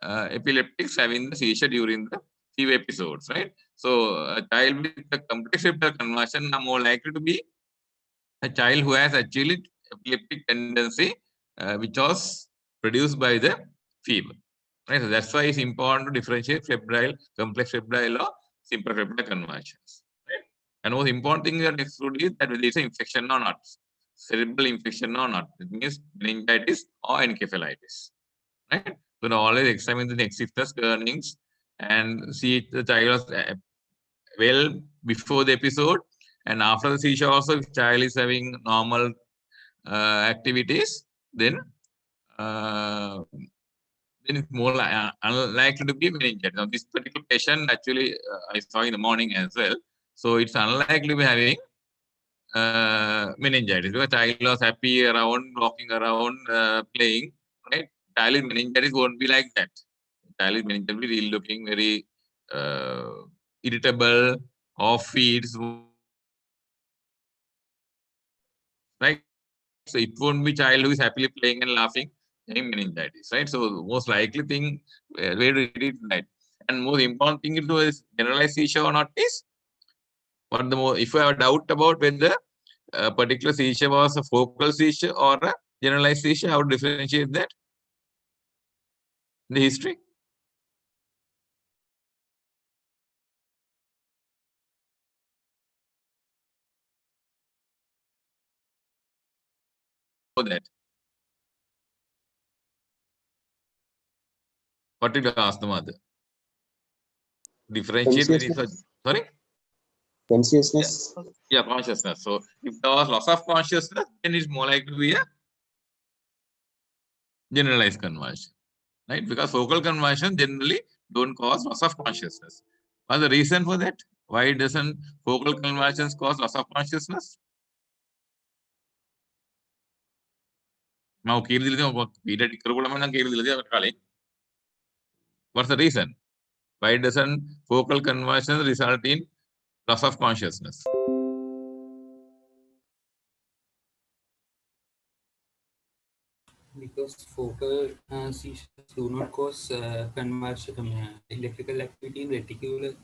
epileptics having the seizure during the fever episodes, right? So a child with a complex febrile convulsion are more likely to be a child who has actually epileptic tendency, which was produced by the fever. Right? So that's why it's important to differentiate febrile, complex febrile, or simple febrile convulsions. Right? And most important thing that exclude is that whether it's an infection or not, cerebral infection or not. It means meningitis or encephalitis. Right? So now always examine the next sickness earnings and see if the child was well before the episode and after the seizure also. If child is having normal activities, then it's more unlikely to be meningitis. Now, this particular patient actually I saw in the morning as well. So it's unlikely to be having meningitis because child was happy around, walking around, playing, right? Child with meningitis won't be like that. Child with meningitis will be looking very irritable, off feeds, right? So it won't be child who is happily playing and laughing having meningitis, right? So the most likely thing where to read that. And most important thing to do is generalized seizure or not is what the more, if you have a doubt about whether a particular seizure was a focal seizure or a generalized seizure, how to differentiate that in the history? For that, what did you ask the mother? Differentiate when it's a, sorry? Consciousness. Yeah, consciousness. So if there was loss of consciousness, then it's more likely to be a generalized conversion, right? Because focal conversion generally don't cause loss of consciousness. What's the reason for that? Why doesn't focal conversions cause loss of consciousness? What's the reason? Why doesn't focal conversion result in loss of consciousness? Because focal seizures do not cause conversion, electrical activity in reticular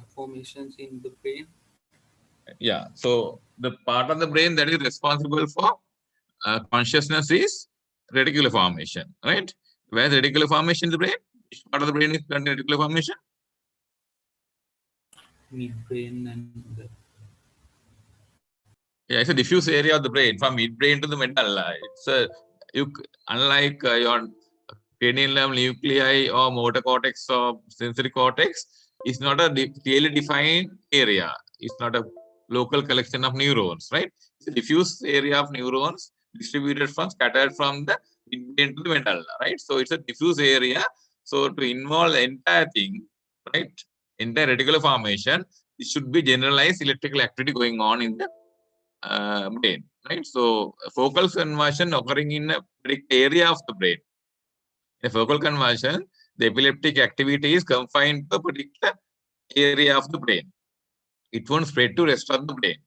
formations in the brain. Yeah, so the part of the brain that is responsible for consciousness is reticular formation, right? Where is reticular formation in the brain? Which part of the brain is reticular formation? Midbrain and the... Yeah, it's a diffuse area of the brain from midbrain to the medulla. It's a unlike your cranial nuclei or motor cortex or sensory cortex, it's not a clearly defined area. It's not a local collection of neurons, right? It's a diffuse area of neurons distributed from, scattered from the midbrain to the medulla, right? So it's a diffuse area. So to involve the entire thing, right? Entire reticular formation, it should be generalized electrical activity going on in the brain, right? So focal conversion occurring in a particular area of the brain. In a focal conversion, the epileptic activity is confined to a particular area of the brain. It won't spread to rest of the brain,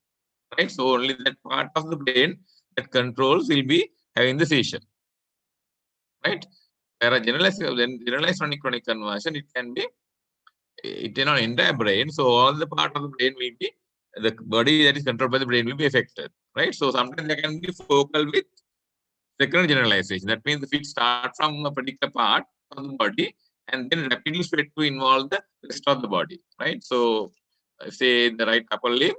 right? So only that part of the brain that controls will be having the seizure, right? Whereas generalized chronic conversion, it can be, it is not entire brain. So all the part of the brain will be, the body that is controlled by the brain will be affected, right? So sometimes there can be focal with secondary generalization. That means the fit start from a particular part of the body and then rapidly spread to involve the rest of the body, right? So say the right upper limb, you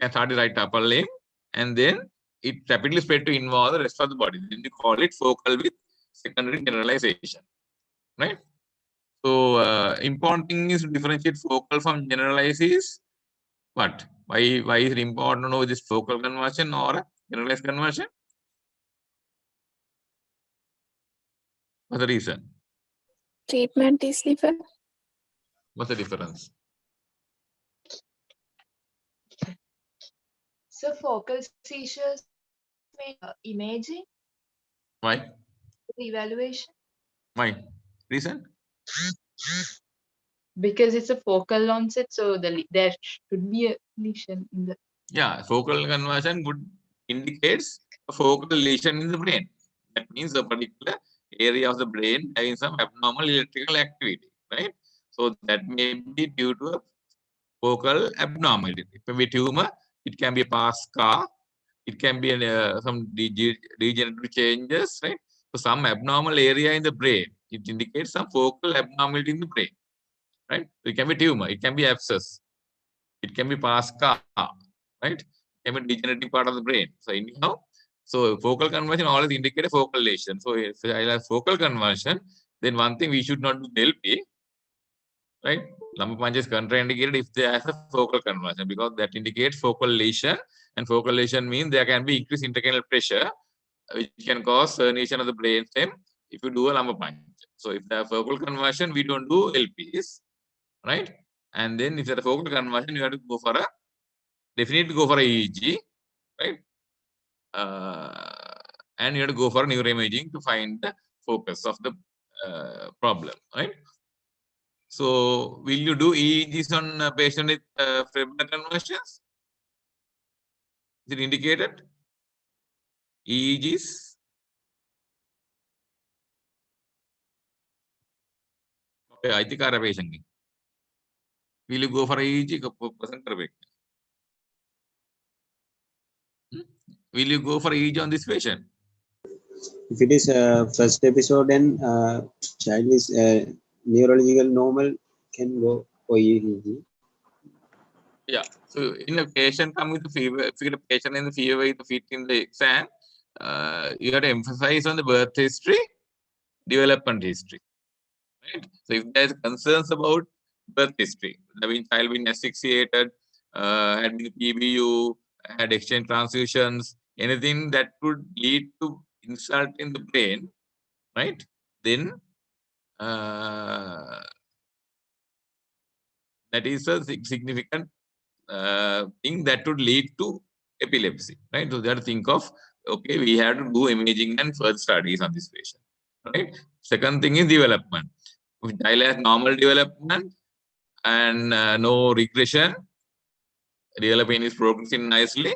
can start the right upper limb and then it rapidly spread to involve the rest of the body. Then you call it focal with secondary generalization, right? So important thing is to differentiate focal from generalized is what? Why is it important to know this focal conversion or generalized conversion? What's the reason? Treatment is different. What's the difference? So focal seizures may imaging. Why? The evaluation. Why? Reason? Because it's a focal onset, so there should be a lesion in the. Yeah, focal conversion would indicates a focal lesion in the brain. That means a particular area of the brain having some abnormal electrical activity, right? So that may be due to a focal abnormality. It can be a tumor, it can be a past scar, it can be some degenerative changes, right? So some abnormal area in the brain, it indicates some focal abnormality in the brain, right? It can be tumor, it can be abscess, it can be past scar, right? It can be degenerative part of the brain. So anyhow, so focal conversion always indicate a focal lesion. So if I have focal conversion, then one thing we should not do LP, right? Lumbar puncture is contraindicated if there is a focal conversion because that indicates focal lesion, and focal lesion means there can be increased intracranial pressure, which can cause herniation of the brain stem if you do a lumbar puncture. So if there is focal conversion, we don't do LPs, right? And then if there is focal conversion, you have to go for a definitely go for a EEG, right? And you have to go for neuroimaging to find the focus of the problem, right? So, will you do EEGs on a patient with febrile conversions? Is it indicated? EEGs? Okay, I think our patient. Will you go for EEG? Will you go for EEG on this patient? If it is first episode and child is neurological normal, can go for EEG. Yeah. So in a patient come with a fever, if you get a patient in the fever with the fit in the exam, you have to emphasize on the birth history, development history. Right? So if there's concerns about birth history, I mean child been asphyxiated, had been PBU, had exchange transfusions, anything that could lead to insult in the brain, right? Then that is a significant thing that would lead to epilepsy, right? So they have to think of, okay, we have to do imaging and further studies on this patient, right? Second thing is development. If child has normal development and no regression, development is progressing nicely,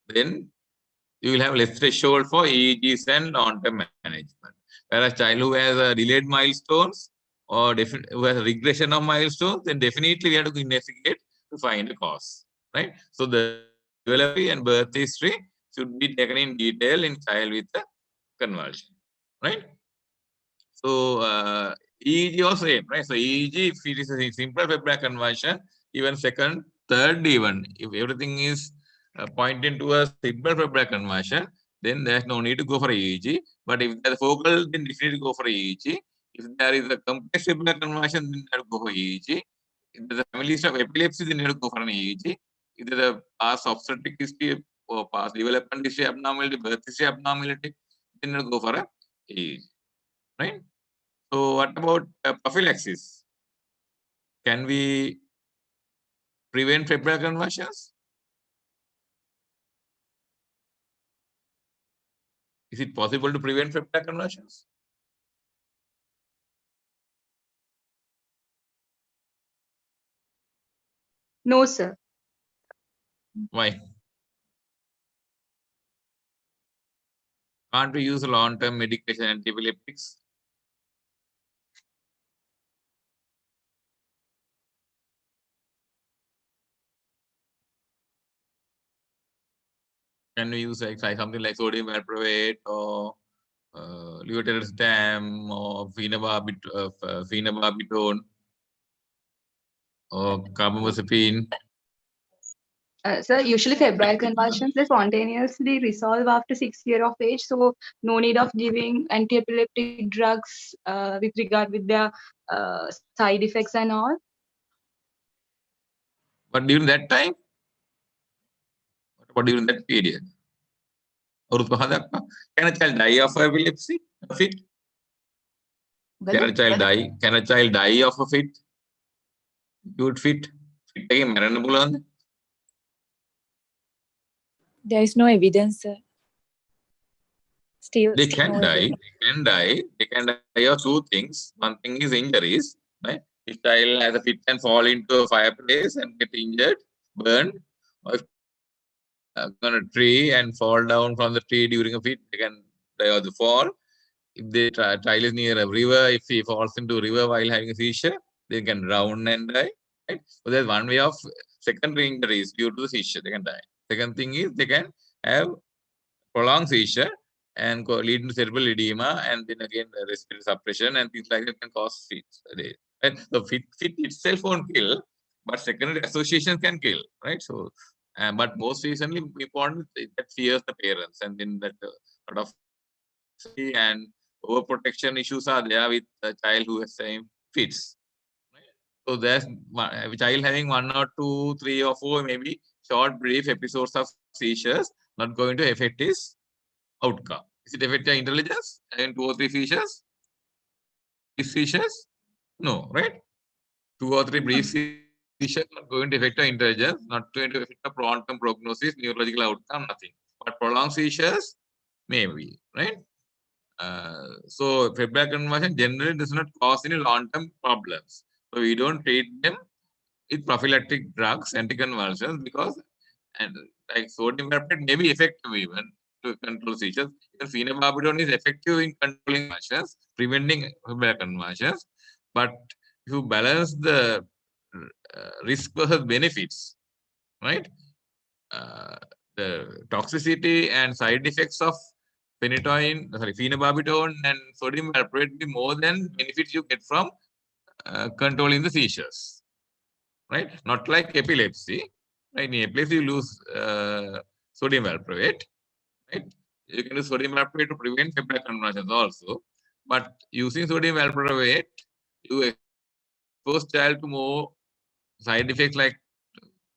then you will have less threshold for EEGs and long-term management. Whereas child who has delayed milestones or who has a regression of milestones, then definitely we have to investigate to find the cause, right? So the development and birth history should be taken in detail in child with the conversion, right? So EEG also same, right? So EEG, if it is a simple febrile conversion, even second, third, even if everything is pointing to a simple febrile conversion, then there's no need to go for EEG. But if there's focal, then definitely go for EEG. If there is a complex febrile conversion, then you have to go for EEG. If there's a family history of epilepsy, then you have to go for an EEG. If there's a past obstetric history or past development history abnormality, birth history abnormality, then you have to go for a EEG, right? So what about prophylaxis? Can we prevent febrile conversions? Is it possible to prevent febrile conversions? No, sir. Why? Can't we use long-term medication antiepileptics? Can we use something like sodium valproate or levetiracetam or phenobarbital or carbamazepine? Sir, usually febrile convulsions, they spontaneously resolve after 6 years of age, so no need of giving anti-epileptic drugs with regard with their side effects and all. But during that time, what during that period? Can a child die of epilepsy? Fit? Can a child die? Can a child die of a fit? Acute fit? Fit again, maranabula. There is no evidence, sir. Still, They can no die. evidence. They can die. They can die of two things. One thing is injuries. Right? If child has a fit and fall into a fireplace and get injured, burned, or if on a tree and fall down from the tree during a fit, they can die of the fall. If the child is near a river, if he falls into a river while having a seizure, they can drown and die. Right? So there's one way of secondary injuries due to the seizure, they can die. Second thing is they can have prolonged seizure and lead to cerebral edema, and then again respiratory suppression and things like that can cause fits. Right? The fit itself won't kill, but secondary associations can kill. Right? So, but most recently important that fears the parents, and then that sort of and overprotection issues are there with the child who has same fits. So there's a child having 1 or 2, 3 or 4 maybe short brief episodes of seizures not going to affect his outcome. Is it affect your intelligence in 2 or 3 seizures? Brief seizures? No, right? 2 or 3 brief seizures not going to affect your intelligence, not going to affect the long-term prognosis, neurological outcome, nothing. But prolonged seizures, maybe, right? So febrile convulsion generally does not cause any long-term problems. So we don't treat them with prophylactic drugs, anticonvulsants, because and like sodium valproate may be effective even to control seizures. Even phenobarbital is effective in controlling convulsions, preventing febrile convulsions. But if you balance the risk versus benefits, right? The toxicity and side effects of phenobarbital and sodium valproate be more than benefits you get from controlling the seizures, right? Not like epilepsy, right? In epilepsy, you lose sodium valproate, right? You can use sodium valproate to prevent febrile convulsions also, but using sodium valproate, you expose child to more side effects like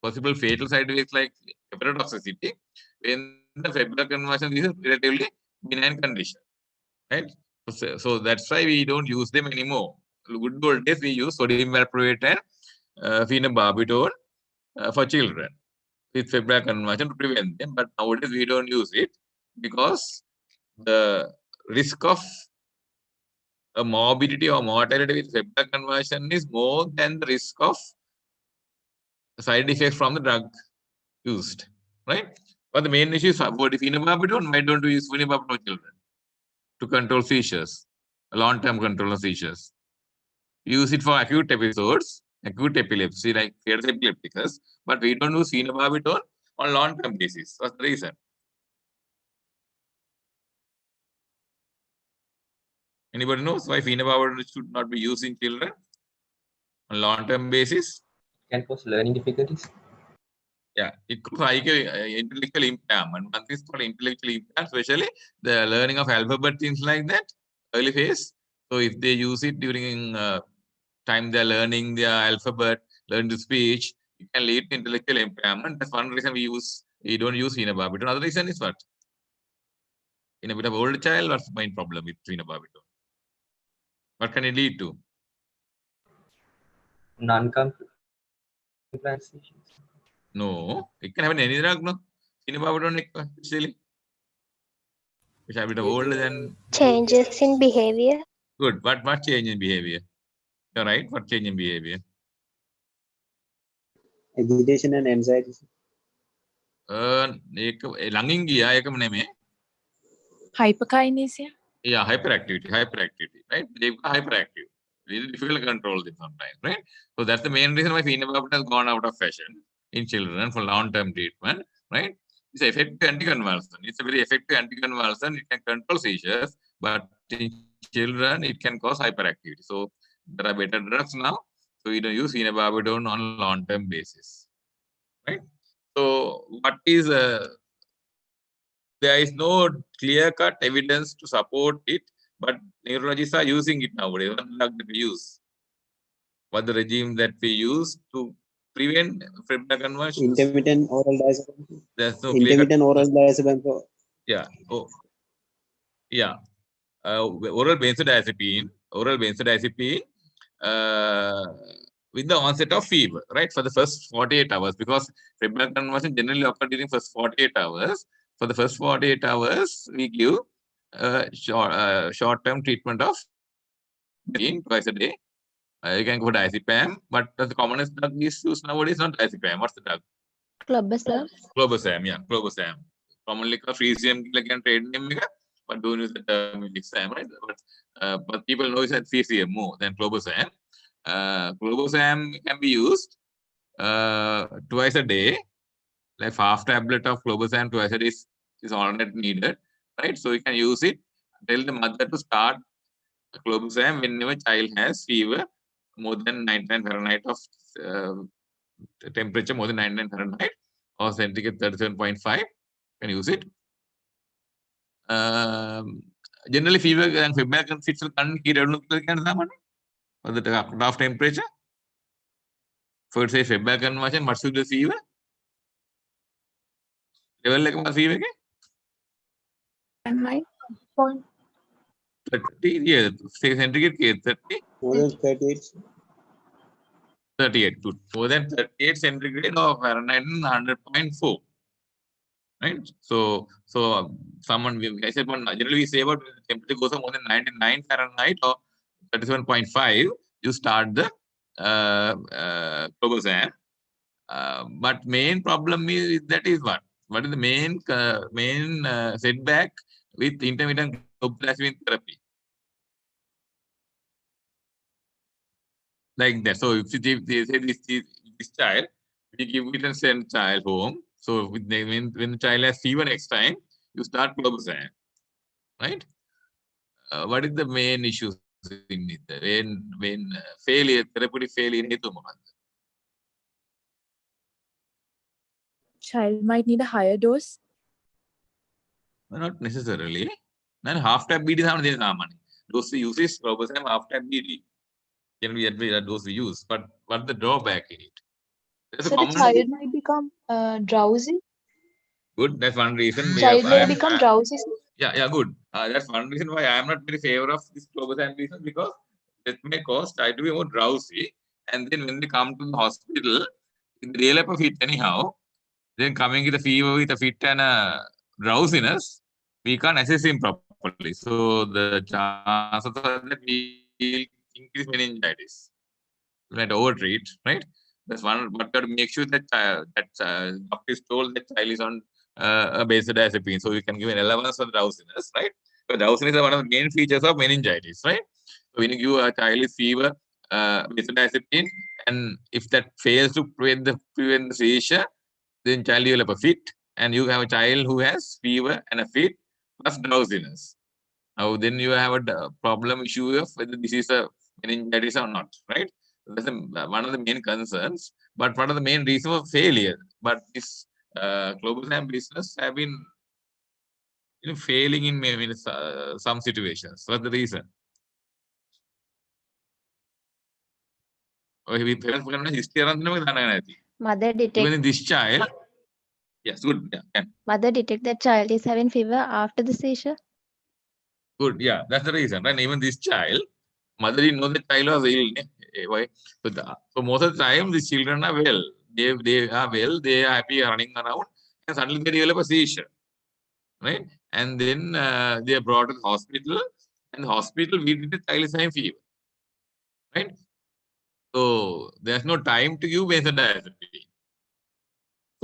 possible fatal side effects like hepatotoxicity when the febrile convulsion is a relatively benign condition, right? So that's why we don't use them anymore. Good old days we use sodium valproate and phenobarbital for children with febrile convulsion to prevent them, but nowadays we don't use it because the risk of a morbidity or mortality with febrile convulsion is more than the risk of side effects from the drug used, right? But the main issue is about phenobarbital. Why don't we use phenobarbital for children to control seizures, long-term control of seizures? Use it for acute episodes, acute epilepsy like fetus epilepticus, but we don't use phenobarbital on long-term basis. What's the reason? Anybody knows why phenobarbital should not be used in children on long-term basis? Can cause learning difficulties. Yeah, it could cause intellectual impairment. One thing is called intellectual impairment, especially the learning of alphabet, things like that, early phase. So if they use it during time they're learning their alphabet, learn to speech, it can lead to intellectual impairment. That's one reason we don't use phenobarbital. Another reason is what? In a bit of older child, what's the main problem with phenobarbital? What can it lead to? Non-compliant seizures. No, it can happen any drug, no? Phenobarbital, silly. Which are a bit of older than. Changes in behavior. Good. What change in behavior? You're right. What change in behavior? Agitation and anxiety. Lunging gaya ekam neme. Hyperkinesia? Yeah, hyperactivity, right? They've got hyperactive. It's difficult to control them sometimes, right? So that's the main reason why phenobarbital has gone out of fashion in children for long-term treatment, right? It's an effective anticonvulsant. It's a very effective anticonvulsant. It can control seizures, but in children, it can cause hyperactivity. So there are better drugs now. So we don't use phenobarbital on long-term basis, right? So what is there is no clear-cut evidence to support it, but neurologists are using it nowadays. What drug that we use? What the regime that we use to prevent febrile convulsions? Intermittent oral diazepam. There's no Intermittent oral diazepam. Yeah. Oh. Yeah. Oral benzodiazepine. With the onset of fever, right? For the first 48 hours, because febrile convulsion generally occur during first 48 hours. For the first 48 hours, we give short-term treatment of twice a day. You can go diazepam, but the commonest drug is used nowadays not diazepam. What's the drug? Clobazam. Clobazam, yeah, clobazam. Commonly called frisium can trade name, but don't use the term in exam, right? But people know it's at frisium more than clobazam. Clobazam can be used twice a day, like half tablet of clobazam twice a day is already needed, right? So you can use it. Tell the mother to start clobazam whenever child has fever more than 99 Fahrenheit of temperature more than 99 Fahrenheit or centigrade 37.5. Can use it. Generally, fever and febrile can fits the cutoff temperature. For say febrile conversion, what's the fever? Level like fever? 30, yeah, say centigrade 30. More than 38. 38, good. More than 38 centigrade or Fahrenheit 100.4. Right? So someone, I said, generally we say about temperature goes up more than 99 Fahrenheit or 37.5, you start the clobazam. But main problem is that is what? What is the main setback with intermittent clobazam therapy? Like that. So if they say this child, we give it and send child home. So when the child has fever next time, you start clobazam, right? What is the main issues in it? When failure, therapeutic failure, Child might need a higher dose. not necessarily. Then half tab BD is money. Those we use is clobazam half tab BD. Can we advise those we use? But what the drawback in it? So the child might become drowsy. Good. That's one reason. Child may become drowsy. Yeah, good. That's one reason why I am not very favor of this clobazam reason, because it may cause child to be more drowsy, and then when they come to the hospital, in the real life of it anyhow, then coming with a fever, with a fit and a drowsiness, we can't assess him properly. So the chances of that we increase meningitis. We might overtreat, right? That's one. But to make sure that doctor is told that child is on a benzodiazepine, so you can give an allowance for drowsiness, right? So drowsiness is one of the main features of meningitis, right? So when you give a child is fever, benzodiazepine, and if that fails to prevent the seizure, then child will have a fit, and you have a child who has fever and a fit plus drowsiness. Now then you have a problem issue of whether this is a meningitis or not, right? That's one of the main concerns, but one of the main reasons for failure. But this clobazam business have been failing in maybe some situations. What's the reason? Mother detect. Even in this child, yes, good. Yeah. Mother detect that child is having fever after the seizure. Good, yeah, that's the reason, right? Even this child, mother didn't know the child was ill. Why? So most of the time, these children are well. They are well. They are happy running around, and suddenly they develop a seizure, right? And then they are brought to the hospital, and the hospital we did the child is having fever, right? So there's no time to give benzodiazepine.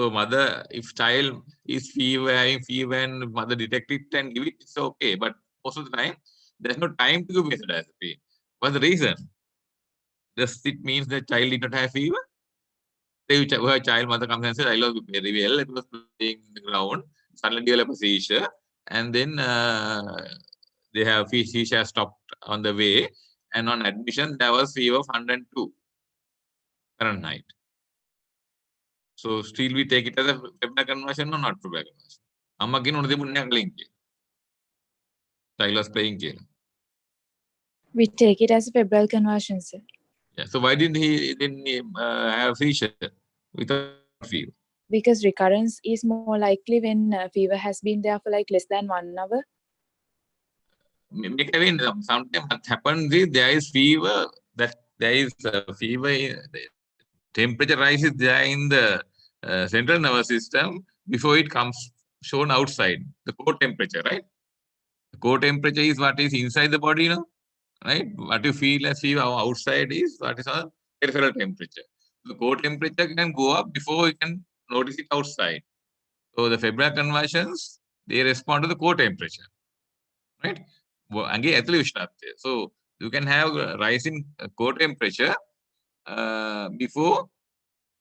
So mother, if child is having fever, and mother detect it and give it, it's okay. But most of the time, there's no time to give benzodiazepine. What's the reason? Does it means the child did not have fever? Say her child mother comes and says, I was very well, it was playing in the ground, suddenly develop a seizure, and then they have seizure stopped on the way, and on admission there was fever of 102 Fahrenheit. So still we take it as a febrile conversion or not febrile conversion? Ammakin unde munna kaling child was playing here. We take it as a febrile conversion, sir. Yeah. So why didn't he have seizure without fever? Because recurrence is more likely when fever has been there for like less than 1 hour. Sometimes what happens is there is fever, that there is fever, temperature rises there in the central nervous system before it comes shown outside, the core temperature, right? core temperature is what is inside the body, right? What you feel as if outside is what is our peripheral temperature. The core temperature can go up before you can notice it outside. So the febrile convulsions, they respond to the core temperature, right? So you can have a rise in core temperature before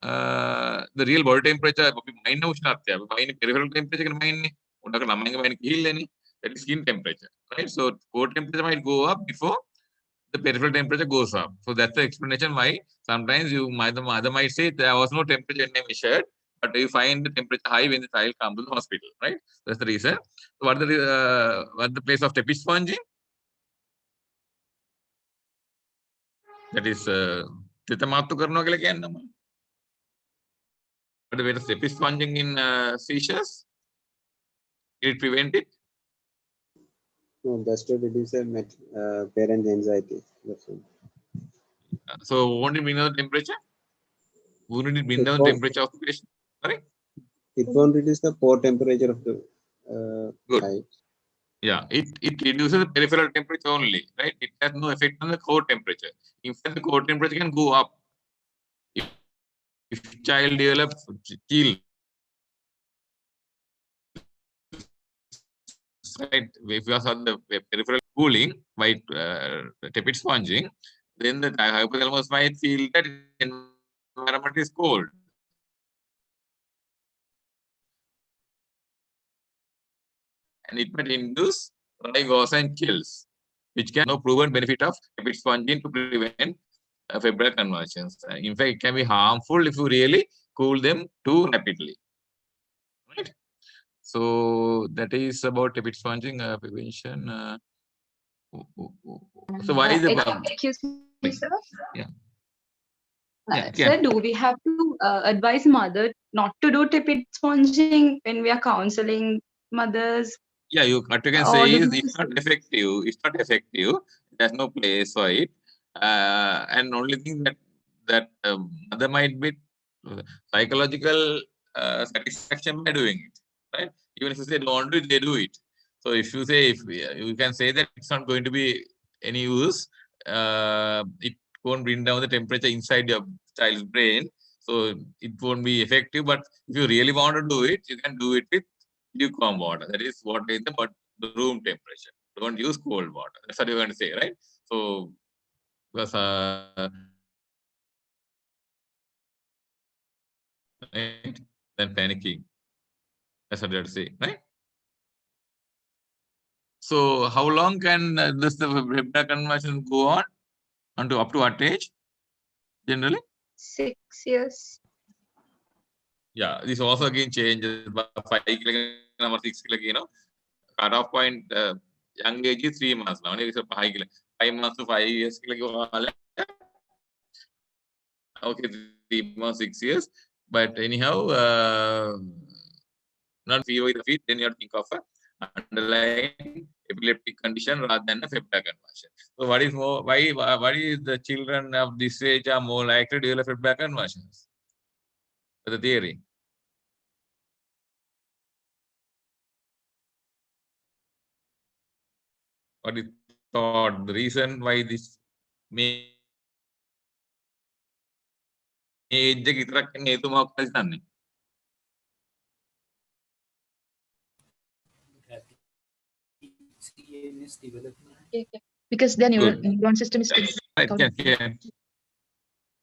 the real body temperature. Peripheral temperature that is skin temperature, right? So core temperature might go up before the peripheral temperature goes up. So that's the explanation why sometimes the mother might say there was no temperature when I measured, but you find the temperature high when the child comes to the hospital, right? That's the reason. So what the place of tepid sponging? That is තිතමාත්තු කරනවා කියලා කියන්නේ මොකක්ද? What the way of tepid sponging in seizures? Did it prevent it? No, just to reduce parent anxiety. That's all. So won't it bring down the temperature? Wouldn't it bring down the temperature of the patient? Sorry? It won't reduce the core temperature of the Good. child. Yeah, it reduces the peripheral temperature only, right? It has no effect on the core temperature. In fact, the core temperature can go up if child develops chill. Right, if you have the peripheral cooling by tepid sponging, then the hypothalamus might feel that environment is cold. And it might induce rigors and chills, which can no proven benefit of tepid sponging to prevent febrile convulsions. In fact, it can be harmful if you really cool them too rapidly. Right? So that is about tepid sponging prevention. So why is the excuse me, sir? Yeah. Sir, do we have to advise mother not to do tepid sponging when we are counseling mothers? Yeah, what you can say is it's not effective. It's not effective. There's no place for it. And only thing that mother might be psychological satisfaction by doing it, right? Even if you say don't do it, they do it. So if you say you can say that it's not going to be any use, it won't bring down the temperature inside your child's brain, so it won't be effective. But if you really want to do it, you can do it with lukewarm water. That is what is the room temperature. Don't use cold water. That's what you're going to say, right? So because right, then panicking. That's what you're to say, right? So how long can this febrile convulsion go on? Until up to what age? Generally? 6 years. Yeah, this also again changes by 5 number 6 cut-off point. Young age is 3 months now. 5 months to 5 years. Okay, 3 months, 6 years. But anyhow, not fever with the feet, then you have to think of a underlying epileptic condition rather than a febrile convulsion. So what is more, why is the children of this age are more likely to develop febrile convulsions? The theory. What is thought? The reason why this may age විතරක් හේතු මොකක්ද හිතන්නේ? CNS development. Because the neuron system is still Right, can.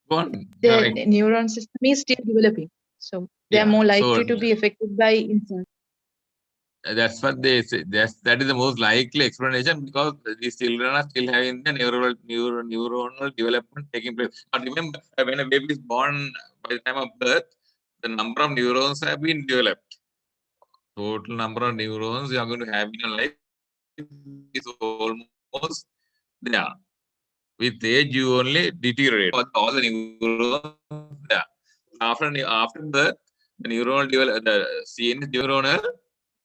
Go on. the Right. neuron system is still developing, so they are more likely to be affected by insult. That's what they say. That is the most likely explanation, because these children are still having the neuronal development taking place. But remember, when a baby is born, by the time of birth, the number of neurons have been developed. Total number of neurons you are going to have in your life is almost there. With age, you only deteriorate all the neurons there. After birth, the neuronal the CNS neuronal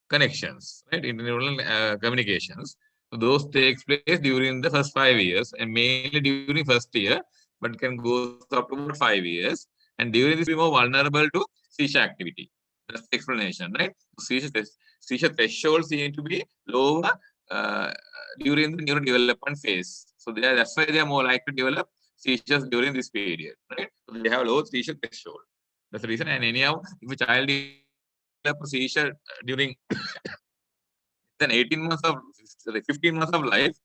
connections, right? Interneuronal communications. So those takes place during the first 5 years, and mainly during first year, but can go up to about 5 years. And during this, we are more vulnerable to seizure activity. That's the explanation, right? Seizure thresholds seem to be lower during the neurodevelopment phase. So that's why they are more likely to develop seizures during this period, right? So they have low seizure threshold. That's the reason. And anyhow, if a child develops a seizure during then 18 months of 15 months of life,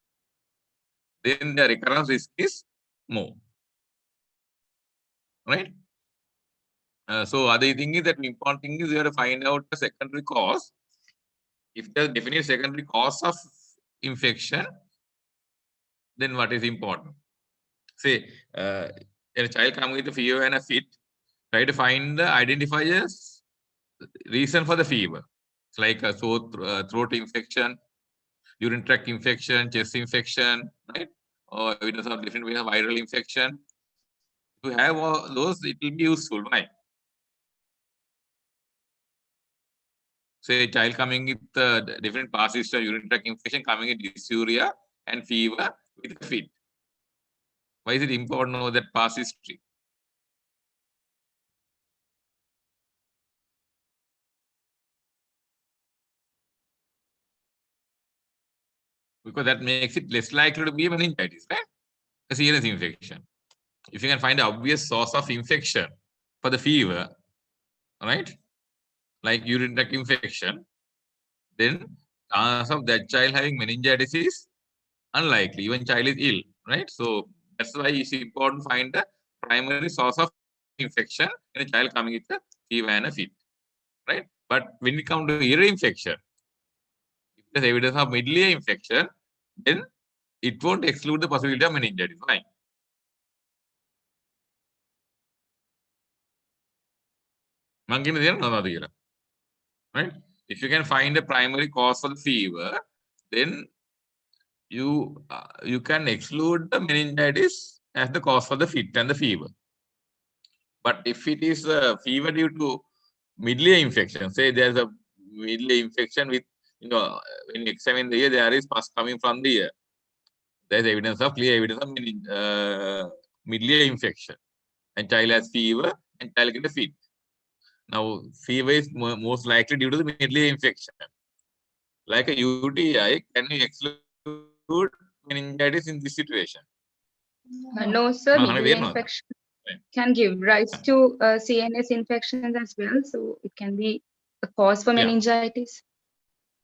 then the recurrence risk is more, right? So other thing is that the important thing is you have to find out the secondary cause. If there's a definite secondary cause of infection, then what is important? Say, a child coming with a fever and a fit, try to find the identifiers reason for the fever. It's like a sore throat infection, urine tract infection, chest infection, right? Or some different way of viral infection. If you have all those, it will be useful. Why? Say a child coming with different past history, urine tract infection, coming with dysuria and fever with a fit. Why is it important to know that past history? Because that makes it less likely to be a meningitis, right? A serious infection. If you can find the obvious source of infection for the fever, right? Like urine tract infection, then chance of that child having meningitis is unlikely. Even child is ill, right? So that's why it's important to find the primary source of infection in a child coming with a fever and a fit, right? But when it comes to ear infection, if there's evidence of middle ear infection, then it won't exclude the possibility of meningitis. Right? Right? If you can find a primary cause for the fever, then you can exclude the meningitis as the cause for the fit and the fever. But if it is a fever due to middle ear infection, say there's a middle ear infection with, when you examine the ear, there is pus coming from the ear. There's clear evidence of middle ear infection. And child has fever and child get a fit. Now, fever is most likely due to the middle ear infection. Like a UTI, can you exclude meningitis in this situation? No, sir. Middle ear infection can give rise to CNS infections as well. So it can be a cause for meningitis.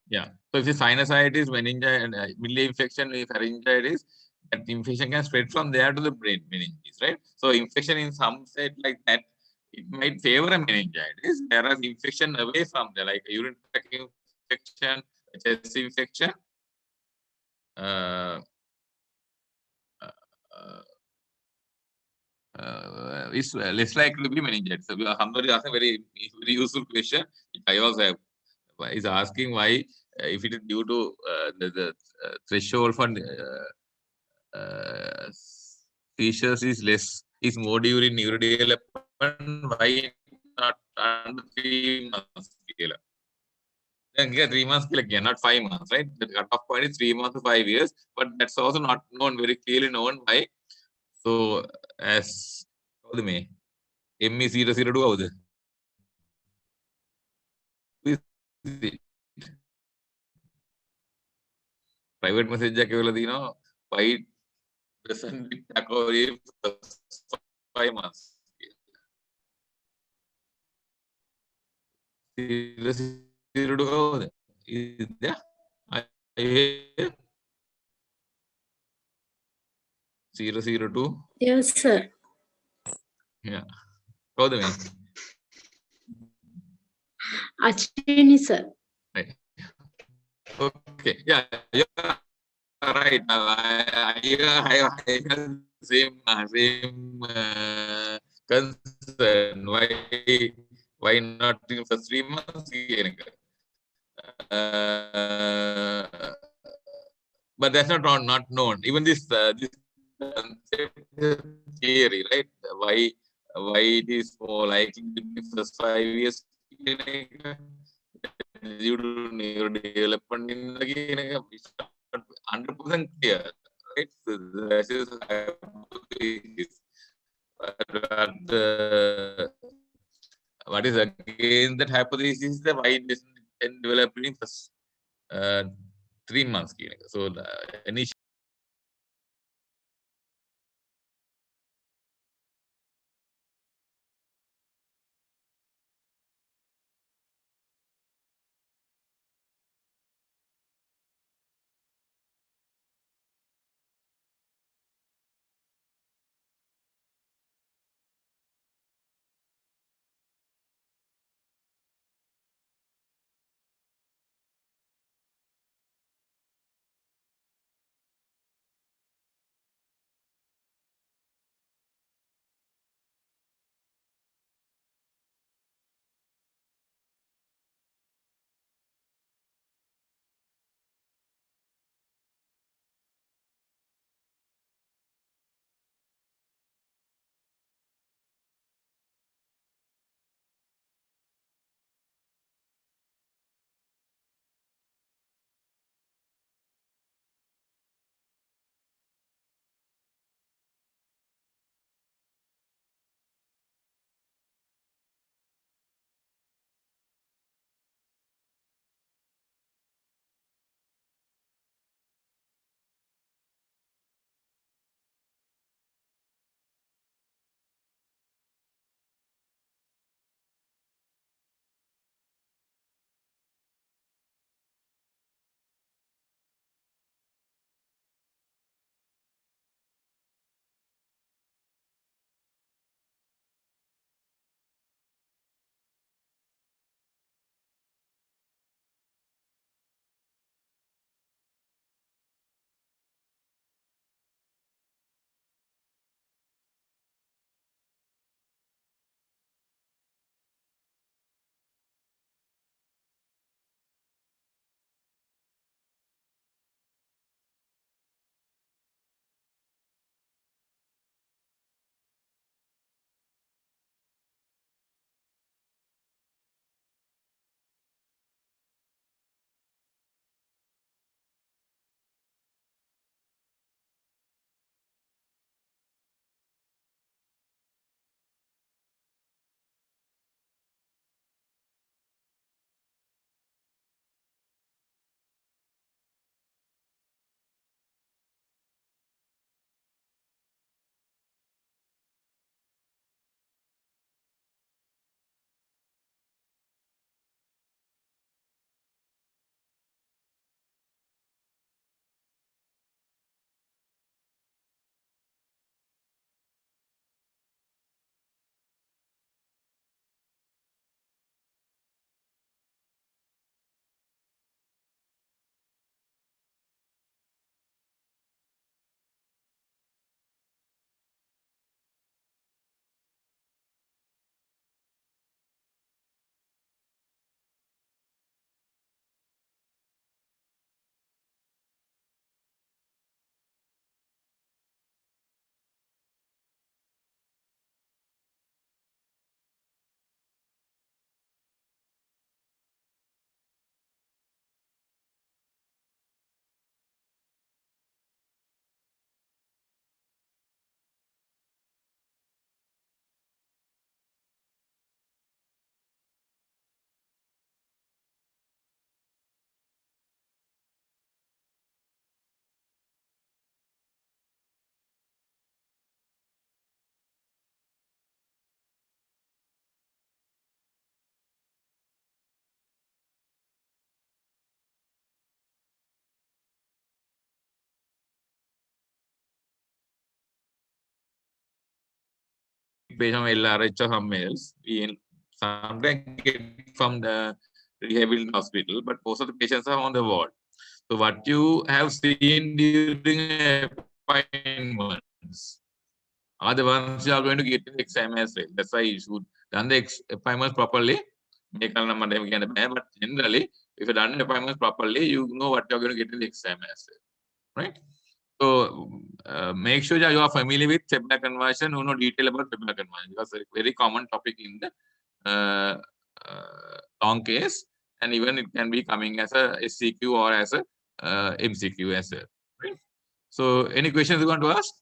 Yeah. So if it's sinusitis, meningitis, middle ear infection, pharyngitis, that infection can spread from there to the brain, meningitis, right? So infection in some state like that, it might favor a meningitis, whereas infection away from there, like urine tract infection, chest infection, is less likely to be meningitis. So somebody asked a very useful question. I also have. Is asking why, if it is due to the threshold for seizures is more during neurodevelopment, why not under 3 months? Then get 3 months again, not 5 months, right? The cutoff point is 3 months to 5 years, but that's also not known, very clearly known why. So as me, ME002 private message why doesn't it occur for 5 months? 002 is there? I hear 002. Yes, sir. Yeah. Call the me. Ashwini, sir. Right. Okay. Yeah. You're right. I have same concern. Why not in first 3 months? But that's not known. Even this theory, right? Why it is more likely in the first 5 years due to neurodevelopment in the 100% clear, right? So that is hypothesis. But what is against that hypothesis is the why it doesn't develop in first 3 months. So initially, page from LRH or somewhere else. We sometimes get from the rehabilitation hospital, but most of the patients are on the ward. So what you have seen during appointments are the ones you are going to get in the exam as well. That's why you should done the appointments properly. But generally, if you done the appointments properly, you know what you're going to get in the exam as well, right? So make sure that you are familiar with Febrile conversion, you know detail about Febrile conversion, because it's a very common topic in the long case, and even it can be coming as a SCQ or as a MCQ as well. Right? So any questions you want to ask?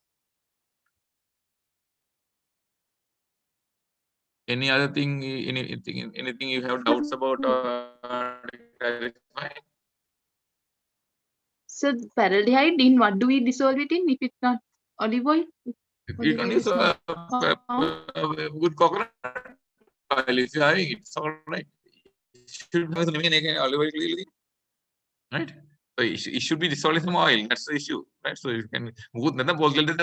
Any other thing, anything you have doubts about or clarify? So paraldehyde, in what do we dissolve it in if it's not olive oil? You can use good coconut oil if you are having it. It's all right. Should have olive oil, right? So it should be dissolved in some oil. That's the issue, right? So you can olive oil in the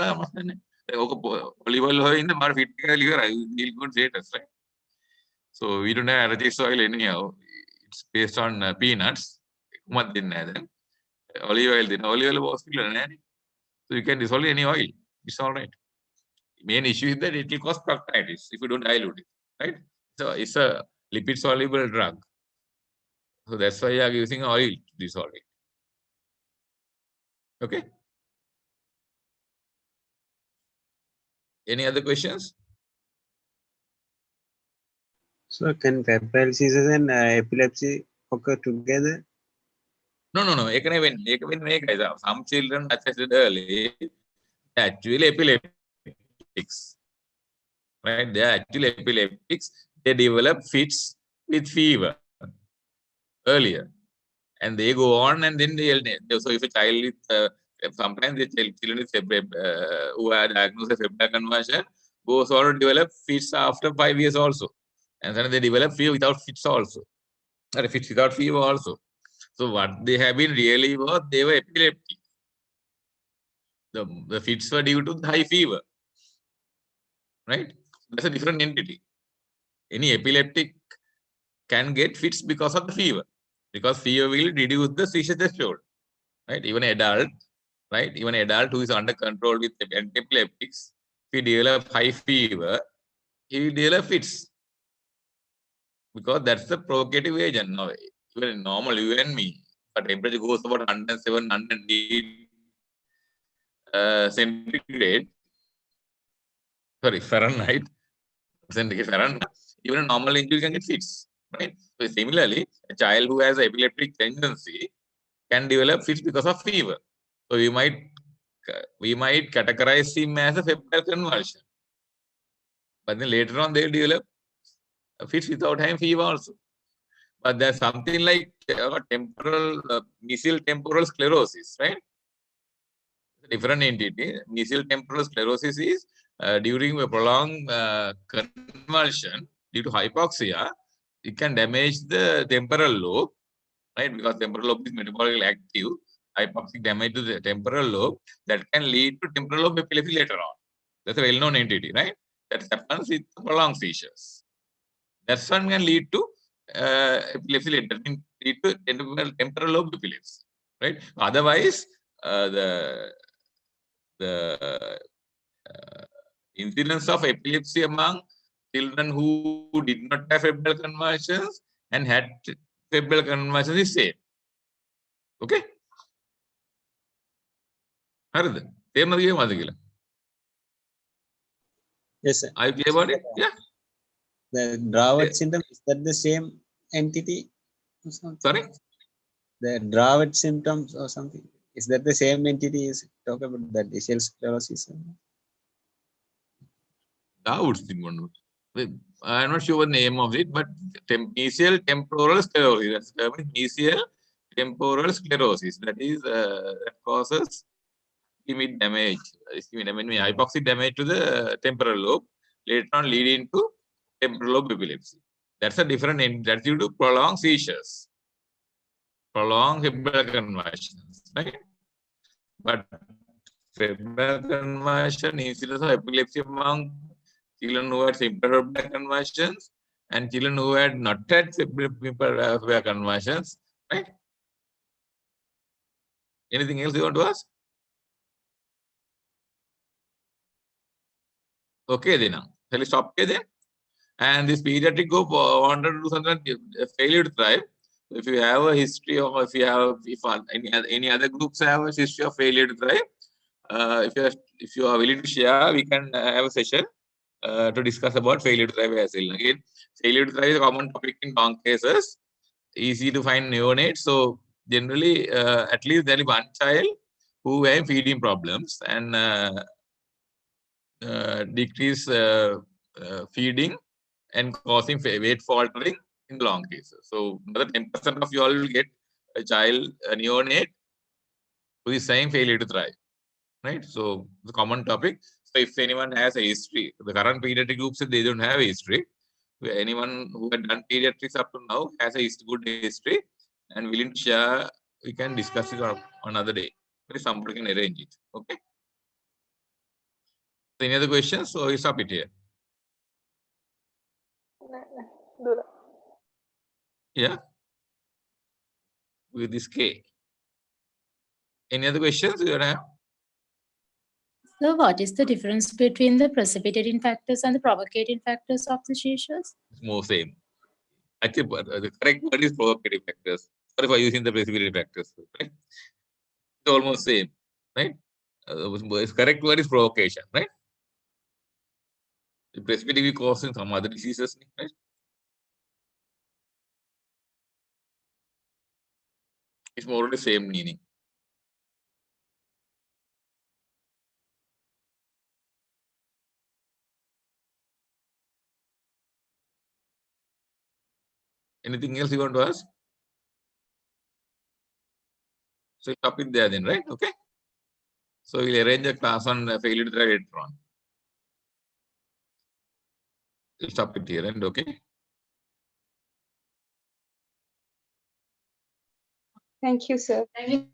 market, right? So we don't have allergic oil anyhow. It's based on peanuts. Olive oil was so you can dissolve any oil. It's all right. Main issue is that it will cause proctitis if you don't dilute it, right? So it's a lipid soluble drug. So that's why you are using oil to dissolve it. Okay. Any other questions? So can febrile seizures and epilepsy occur together? No. Some children, as I said earlier, actually epileptics. Right? They are actually epileptics. They develop fits with fever earlier. And they go on and then so if a child with sometimes the children with who are diagnosed with febrile convulsion goes on to develop fits after 5 years also. And then they develop fever without fits also. Or fits without fever also. So what they have been really was they were epileptic. The fits were due to the high fever. Right? That's a different entity. Any epileptic can get fits because of the fever. Because fever will reduce the seizure threshold. Right? Even adult, right? Even adult who is under control with epileptics, if he develop high fever, he will develop fits. Because that's the provocative agent. Now, even normal, you and me, but temperature goes about 107, 108 centigrade. Sorry, Fahrenheit. Fahrenheit. Even a normal injury can get fits. Right? So similarly, a child who has epileptic tendency can develop fits because of fever. So we might categorize him as a febrile convulsion. But then later on they develop fits without having fever also. But there's something like temporal mesial temporal sclerosis, right? Different entity. Mesial temporal sclerosis is during a prolonged convulsion due to hypoxia, it can damage the temporal lobe, right? Because temporal lobe is metabolically active. Hypoxic damage to the temporal lobe that can lead to temporal lobe epilepsy later on. That's a well-known entity, right? That happens with prolonged seizures. That one can lead to epilepsy later, lead to temporal lobe epilepsy, right? Otherwise, the incidence of epilepsy among children who did not have febrile convulsions and had febrile convulsions is same. Okay? Yes, sir. Are you clear about it? Yeah. The Dravet syndrome, is that the same entity? Sorry? The Dravet symptoms or something. Is that the same entity is talk about that mesial sclerosis? Dravet syndrome. I'm not sure the name of it, but mesial temporal sclerosis. That's mesial temporal sclerosis. That is that causes ischemic damage. Hypoxic damage to the temporal lobe, later on leading to temporal lobe epilepsy. That's a different end. That's due to prolonged seizures, prolonged febrile convulsions, right? But febrile convulsion, incidence of epilepsy among children who had simple febrile convulsions and children who had not had febrile convulsions, right? Anything else you want to ask? Okay, then now. Shall we stop here then? And this pediatric group wanted to do something failure to thrive. If you have a history of, if any other groups have a history of failure to thrive, if you are willing to share, we can have a session to discuss about failure to thrive as well. Again, failure to thrive is a common topic in long cases. Easy to find neonates. So generally, at least there is one child who have feeding problems and decrease feeding and causing weight faltering in the long cases. So another 10% of you all will get a child, a neonate, the same failure to thrive, right? So the common topic. So if anyone has a history, the current pediatric group said they don't have a history. Anyone who had done pediatrics up to now has a good history and willing to share, we can discuss it on another day. If somebody can arrange it. Okay. So any other questions? So you stop it here. Yeah. With this K. Any other questions you have? So what is the difference between the precipitating factors and the provocating factors of the seizures? It's more same. Actually, the correct word is provocative factors. Sorry for using the precipitating factors. Right? It's almost same, right? The correct word is provocation, right? The precipitative causing some other diseases, right? It's more or less the same meaning. Anything else you want to ask? So stop it there then, right? Okay. So we'll arrange a class on failure to thrive later on. We'll stop it here and okay. Thank you, sir. Thank you.